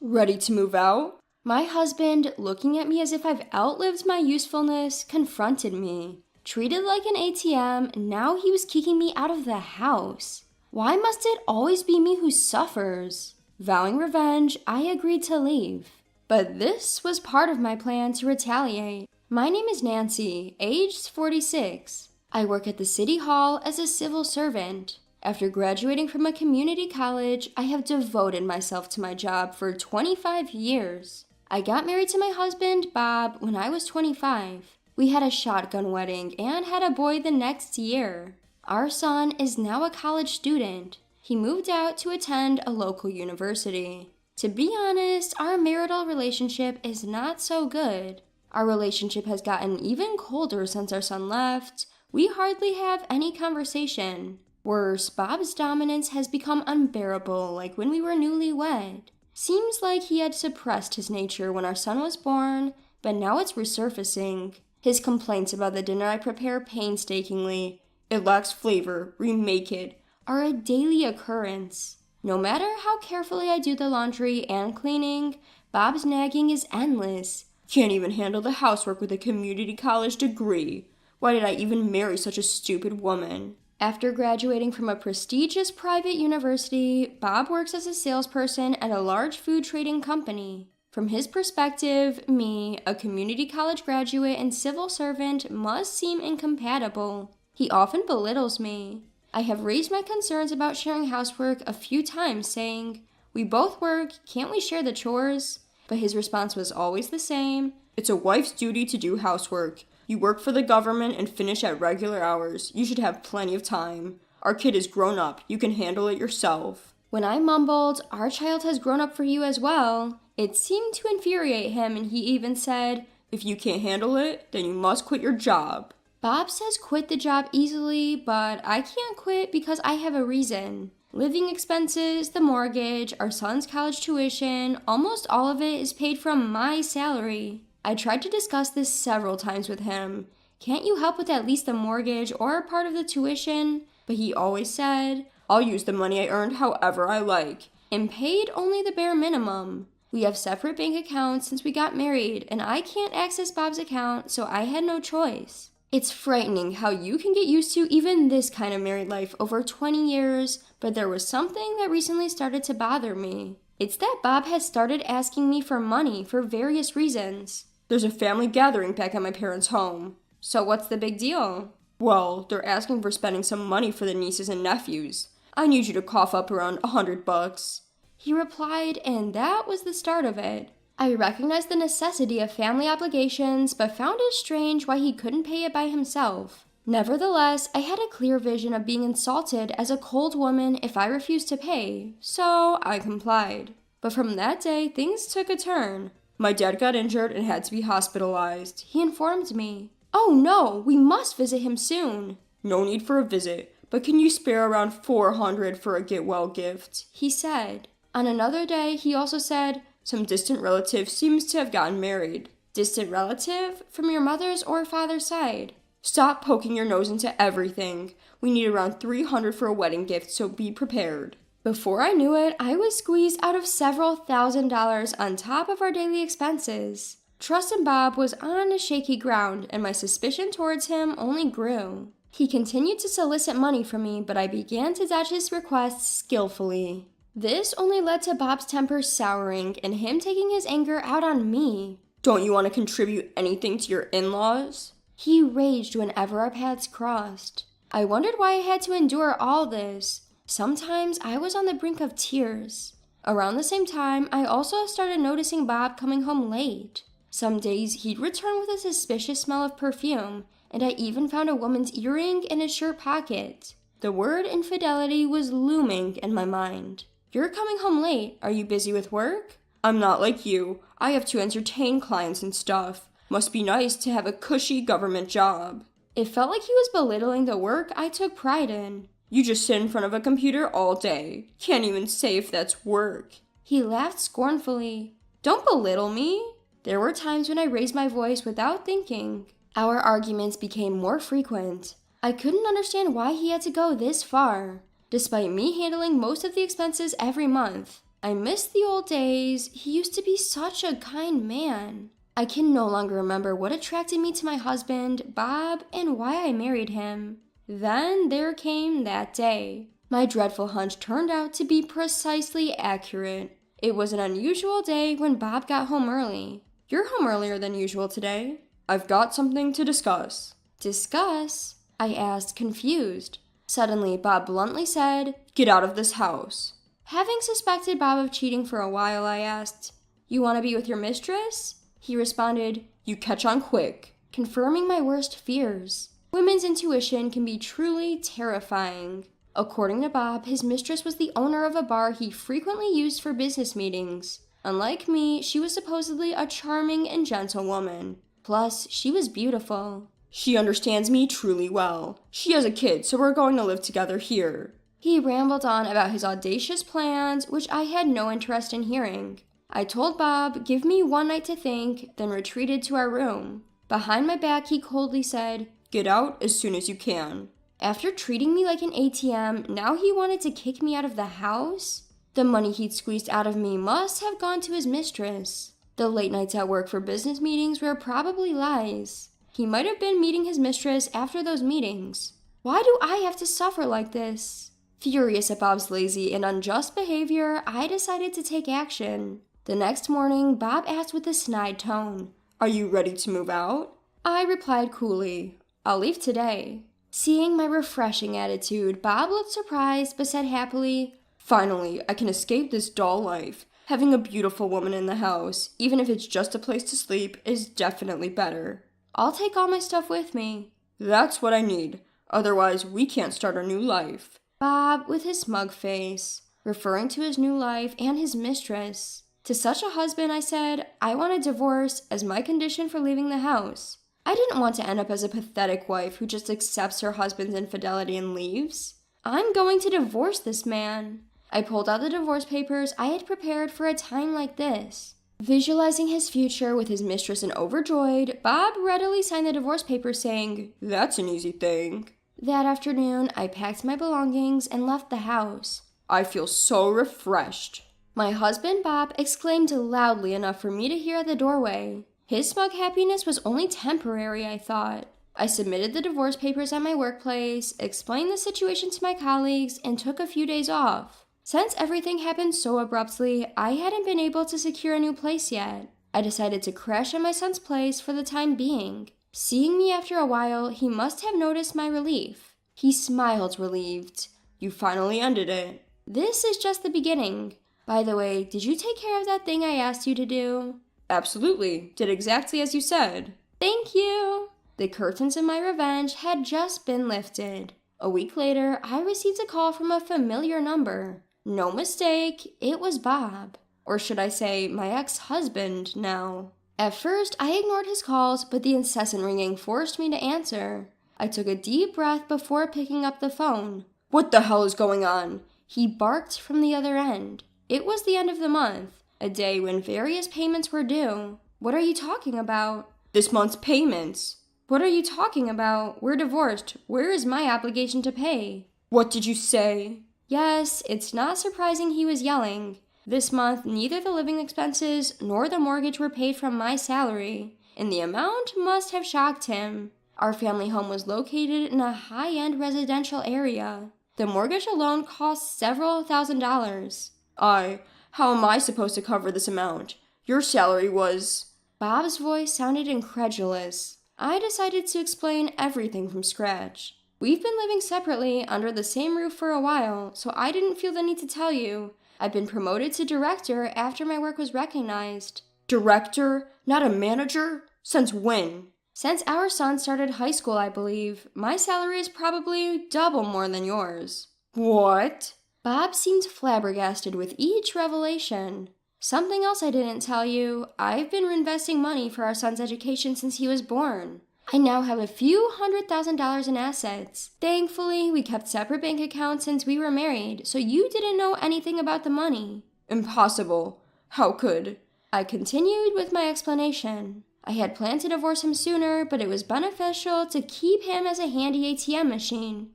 Ready to move out? My husband, looking at me as if I've outlived my usefulness, confronted me. Treated like an ATM, now he was kicking me out of the house. Why must it always be me who suffers? Vowing revenge, I agreed to leave. But this was part of my plan to retaliate. My name is Nancy, aged 46. I work at the City Hall as a civil servant. After graduating from a community college, I have devoted myself to my job for 25 years. I got married to my husband, Bob, when I was 25. We had a shotgun wedding and had a boy the next year. Our son is now a college student. He moved out to attend a local university. To be honest, our marital relationship is not so good. Our relationship has gotten even colder since our son left. We hardly have any conversation. Worse, Bob's dominance has become unbearable, like when we were newlywed. Seems like he had suppressed his nature when our son was born, but now it's resurfacing. His complaints about the dinner I prepare painstakingly, "It lacks flavor, remake it," are a daily occurrence. No matter how carefully I do the laundry and cleaning, Bob's nagging is endless. "Can't even handle the housework with a community college degree. Why did I even marry such a stupid woman?" After graduating from a prestigious private university, Bob works as a salesperson at a large food trading company. From his perspective, me, a community college graduate and civil servant, must seem incompatible. He often belittles me. I have raised my concerns about sharing housework a few times, saying, "We both work, can't we share the chores?" But his response was always the same. "It's a wife's duty to do housework. You work for the government and finish at regular hours. You should have plenty of time. Our kid is grown up. You can handle it yourself." When I mumbled, "Our child has grown up for you as well," it seemed to infuriate him, and he even said, "If you can't handle it, then you must quit your job." Bob says quit the job easily, but I can't quit because I have a reason. Living expenses, the mortgage, our son's college tuition, almost all of it is paid from my salary. I tried to discuss this several times with him. Can't you help with at least the mortgage or part of the tuition? But he always said, "I'll use the money I earned however I like," and paid only the bare minimum. We have separate bank accounts since we got married, and I can't access Bob's account, so I had no choice. It's frightening how you can get used to even this kind of married life over 20 years, but there was something that recently started to bother me. It's that Bob has started asking me for money for various reasons. "There's a family gathering back at my parents' home." So what's the big deal? "Well, they're asking for spending some money for the nieces and nephews. I need you to cough up around $100. He replied, and that was the start of it. I recognized the necessity of family obligations, but found it strange why he couldn't pay it by himself. Nevertheless, I had a clear vision of being insulted as a cold woman if I refused to pay, so I complied. But from that day, things took a turn. "My dad got injured and had to be hospitalized," he informed me. "Oh no, we must visit him soon." "No need for a visit. but can you spare around $400 for a get-well gift?" he said. On another day, he also said, "Some distant relative seems to have gotten married." Distant relative? From your mother's or father's side? Stop poking your nose into everything. We need around $300 for a wedding gift, so be prepared. Before I knew it, I was squeezed out of several $1,000s on top of our daily expenses. Trust in Bob was on a shaky ground, and my suspicion towards him only grew. He continued to solicit money from me, but I began to dodge his requests skillfully. This only led to Bob's temper souring and him taking his anger out on me. "Don't you want to contribute anything to your in-laws?" He raged whenever our paths crossed. I wondered why I had to endure all this. Sometimes I was on the brink of tears. Around the same time, I also started noticing Bob coming home late. Some days he'd return with a suspicious smell of perfume, and I even found a woman's earring in his shirt pocket. The word infidelity was looming in my mind. "You're coming home late. Are you busy with work?" "I'm not like you. I have to entertain clients and stuff. Must be nice to have a cushy government job." It felt like he was belittling the work I took pride in. "You just sit in front of a computer all day. Can't even say if that's work." He laughed scornfully. "Don't belittle me." There were times when I raised my voice without thinking. Our arguments became more frequent. I couldn't understand why he had to go this far. Despite me handling most of the expenses every month, I missed the old days. He used to be such a kind man. I can no longer remember what attracted me to my husband, Bob, and why I married him. Then there came that day. My dreadful hunch turned out to be precisely accurate. It was an unusual day when Bob got home early. "You're home earlier than usual today. I've got something to discuss." "Discuss?" I asked, confused. Suddenly, Bob bluntly said, "Get out of this house." Having suspected Bob of cheating for a while, I asked, "You want to be with your mistress?" He responded, "You catch on quick," confirming my worst fears. Women's intuition can be truly terrifying. According to Bob, his mistress was the owner of a bar he frequently used for business meetings. Unlike me, she was supposedly a charming and gentle woman. Plus, she was beautiful. "She understands me truly well. She has a kid, so we're going to live together here." He rambled on about his audacious plans, which I had no interest in hearing. I told Bob, give me one night to think, then retreated to our room. Behind my back, he coldly said, "Get out as soon as you can." After treating me like an ATM, now he wanted to kick me out of the house? The money he'd squeezed out of me must have gone to his mistress. The late nights at work for business meetings were probably lies. He might have been meeting his mistress after those meetings. Why do I have to suffer like this? Furious at Bob's lazy and unjust behavior, I decided to take action. The next morning, Bob asked with a snide tone, "Are you ready to move out?" I replied coolly, "I'll leave today." Seeing my refreshing attitude, Bob looked surprised but said happily, "Finally, I can escape this dull life. Having a beautiful woman in the house, even if it's just a place to sleep, is definitely better." "I'll take all my stuff with me." "That's what I need. Otherwise, we can't start a new life." Bob, with his smug face, referring to his new life and his mistress. To such a husband, I said, I want a divorce as my condition for leaving the house. I didn't want to end up as a pathetic wife who just accepts her husband's infidelity and leaves. I'm going to divorce this man. I pulled out the divorce papers I had prepared for a time like this. Visualizing his future with his mistress and overjoyed, Bob readily signed the divorce papers saying, "That's an easy thing." That afternoon, I packed my belongings and left the house. "I feel so refreshed." My husband, Bob, exclaimed loudly enough for me to hear at the doorway. His smug happiness was only temporary, I thought. I submitted the divorce papers at my workplace, explained the situation to my colleagues, and took a few days off. Since everything happened so abruptly, I hadn't been able to secure a new place yet. I decided to crash at my son's place for the time being. Seeing me after a while, he must have noticed my relief. He smiled relieved. "You finally ended it." "This is just the beginning. By the way, did you take care of that thing I asked you to do?" "Absolutely. Did exactly as you said." "Thank you." The curtains of my revenge had just been lifted. A week later, I received a call from a familiar number. No mistake, it was Bob. Or should I say, my ex-husband now. At first, I ignored his calls, but the incessant ringing forced me to answer. I took a deep breath before picking up the phone. What the hell is going on? He barked from the other end. It was the end of the month, a day when various payments were due. What are you talking about? This month's payments. What are you talking about? We're divorced. Where is my obligation to pay? What did you say? Yes, it's not surprising he was yelling. This month, neither the living expenses nor the mortgage were paid from my salary, and the amount must have shocked him. Our family home was located in a high-end residential area. The mortgage alone cost several $1,000s. How am I supposed to cover this amount? Your salary was... Bob's voice sounded incredulous. I decided to explain everything from scratch. We've been living separately under the same roof for a while, so I didn't feel the need to tell you. I've been promoted to director after my work was recognized. Director? Not a manager? Since when? Since our son started high school, I believe. My salary is probably double more than yours. What? Bob seemed flabbergasted with each revelation. Something else I didn't tell you, I've been reinvesting money for our son's education since he was born. I now have a few $100,000 in assets. Thankfully, we kept separate bank accounts since we were married, so you didn't know anything about the money. Impossible. How could? I continued with my explanation. I had planned to divorce him sooner, but it was beneficial to keep him as a handy ATM machine.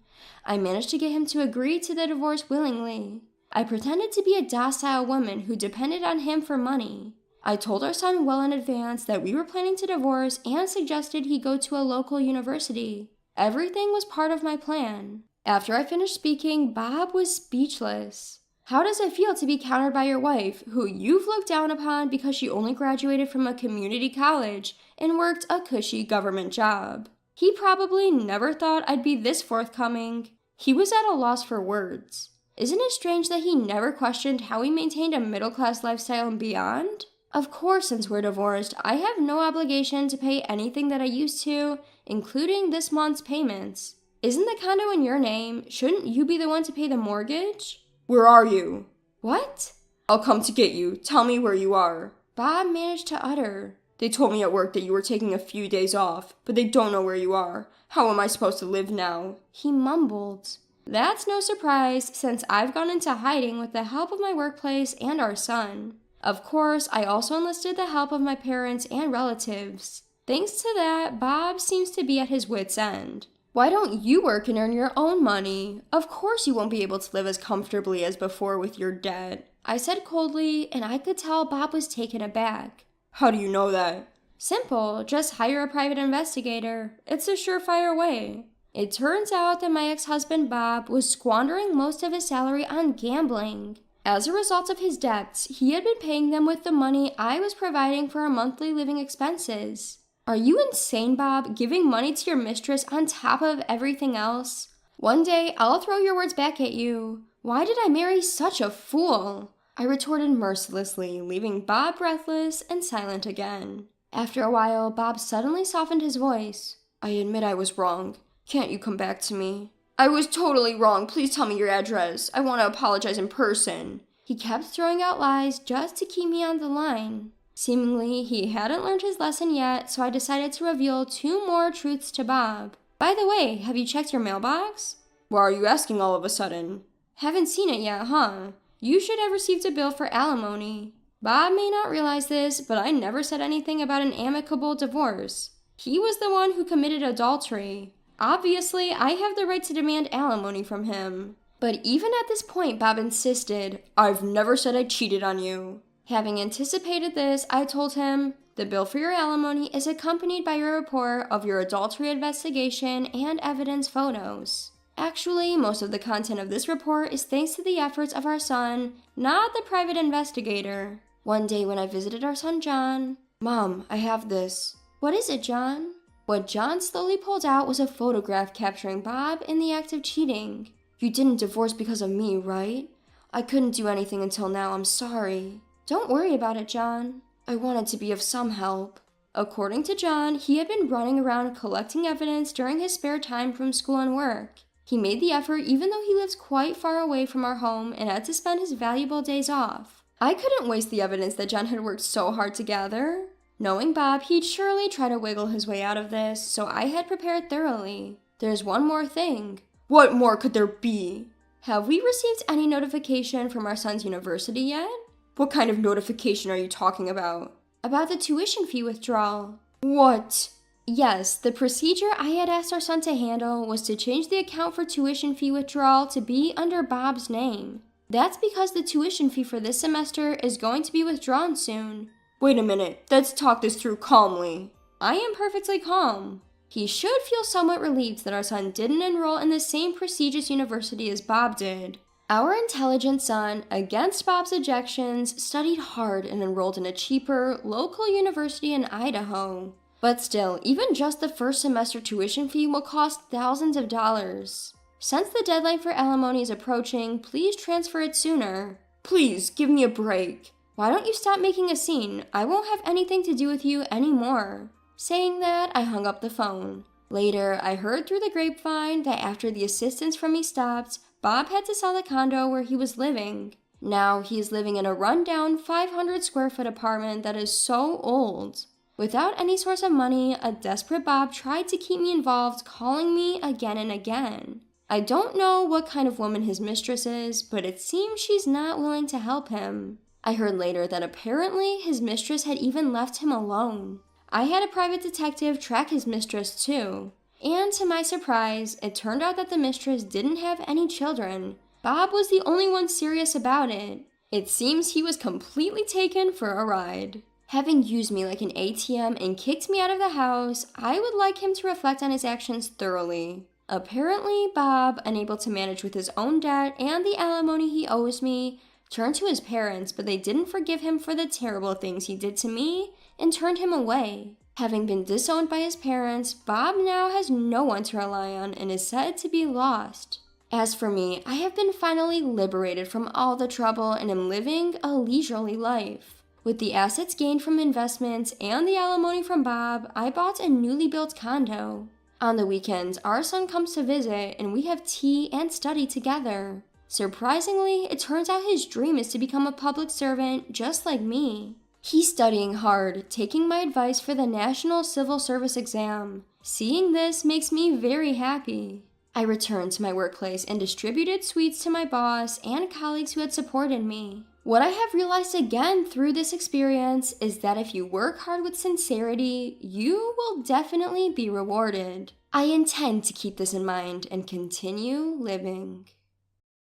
I managed to get him to agree to the divorce willingly. I pretended to be a docile woman who depended on him for money. I told our son well in advance that we were planning to divorce and suggested he go to a local university. Everything was part of my plan. After I finished speaking, Bob was speechless. How does it feel to be countered by your wife, who you've looked down upon because she only graduated from a community college and worked a cushy government job? He probably never thought I'd be this forthcoming. He was at a loss for words. Isn't it strange that he never questioned how we maintained a middle-class lifestyle and beyond? Of course, since we're divorced, I have no obligation to pay anything that I used to, including this month's payments. Isn't the condo in your name? Shouldn't you be the one to pay the mortgage? Where are you? What? I'll come to get you. Tell me where you are. Bob managed to utter. They told me at work that you were taking a few days off, but they don't know where you are. How am I supposed to live now? He mumbled. That's no surprise, since I've gone into hiding with the help of my workplace and our son. Of course, I also enlisted the help of my parents and relatives. Thanks to that, Bob seems to be at his wit's end. Why don't you work and earn your own money? Of course you won't be able to live as comfortably as before with your debt, I said coldly, and I could tell Bob was taken aback. How do you know that? Simple, just hire a private investigator. It's a surefire way. It turns out that my ex-husband Bob was squandering most of his salary on gambling. As a result of his debts, he had been paying them with the money I was providing for our monthly living expenses. Are you insane, Bob, giving money to your mistress on top of everything else? One day, I'll throw your words back at you. Why did I marry such a fool? I retorted mercilessly, leaving Bob breathless and silent again. After a while, Bob suddenly softened his voice. I admit I was wrong. Can't you come back to me? I was totally wrong. Please tell me your address. I want to apologize in person. He kept throwing out lies just to keep me on the line. Seemingly, he hadn't learned his lesson yet, so I decided to reveal 2 more truths to Bob. By the way, have you checked your mailbox? Why are you asking all of a sudden? Haven't seen it yet, huh? You should have received a bill for alimony. Bob may not realize this, but I never said anything about an amicable divorce. He was the one who committed adultery. Obviously, I have the right to demand alimony from him. But even at this point, Bob insisted, I've never said I cheated on you. Having anticipated this, I told him, the bill for your alimony is accompanied by your report of your adultery investigation and evidence photos. Actually, most of the content of this report is thanks to the efforts of our son, not the private investigator. One day when I visited our son John, Mom, I have this. What is it, John? What John slowly pulled out was a photograph capturing Bob in the act of cheating. You didn't divorce because of me, right? I couldn't do anything until now. I'm sorry. Don't worry about it, John. I wanted to be of some help. According to John, he had been running around collecting evidence during his spare time from school and work. He made the effort even though he lives quite far away from our home and had to spend his valuable days off. I couldn't waste the evidence that John had worked so hard to gather. Knowing Bob, he'd surely try to wiggle his way out of this, so I had prepared thoroughly. There's one more thing. What more could there be? Have we received any notification from our son's university yet? What kind of notification are you talking about? About the tuition fee withdrawal. What? Yes, the procedure I had asked our son to handle was to change the account for tuition fee withdrawal to be under Bob's name. That's because the tuition fee for this semester is going to be withdrawn soon. Wait a minute, let's talk this through calmly. I am perfectly calm. He should feel somewhat relieved that our son didn't enroll in the same prestigious university as Bob did. Our intelligent son, against Bob's objections, studied hard and enrolled in a cheaper, local university in Idaho. But still, even just the first semester tuition fee will cost thousands of dollars. Since the deadline for alimony is approaching, please transfer it sooner. Please, give me a break. Why don't you stop making a scene? I won't have anything to do with you anymore. Saying that, I hung up the phone. Later, I heard through the grapevine that after the assistance from me stopped, Bob had to sell the condo where he was living. Now he is living in a rundown 500 square foot apartment that is so old. Without any source of money, a desperate Bob tried to keep me involved, calling me again and again. I don't know what kind of woman his mistress is, but it seems she's not willing to help him. I heard later that apparently his mistress had even left him alone. I had a private detective track his mistress too. And to my surprise, it turned out that the mistress didn't have any children. Bob was the only one serious about it. It seems he was completely taken for a ride. Having used me like an ATM and kicked me out of the house, I would like him to reflect on his actions thoroughly. Apparently, Bob, unable to manage with his own debt and the alimony he owes me, turned to his parents, but they didn't forgive him for the terrible things he did to me and turned him away. Having been disowned by his parents, Bob now has no one to rely on and is said to be lost. As for me, I have been finally liberated from all the trouble and am living a leisurely life. With the assets gained from investments and the alimony from Bob, I bought a newly built condo. On the weekends, our son comes to visit and we have tea and study together. Surprisingly, it turns out his dream is to become a public servant just like me. He's studying hard, taking my advice for the National Civil Service exam. Seeing this makes me very happy. I returned to my workplace and distributed sweets to my boss and colleagues who had supported me. What I have realized again through this experience is that if you work hard with sincerity, you will definitely be rewarded. I intend to keep this in mind and continue living.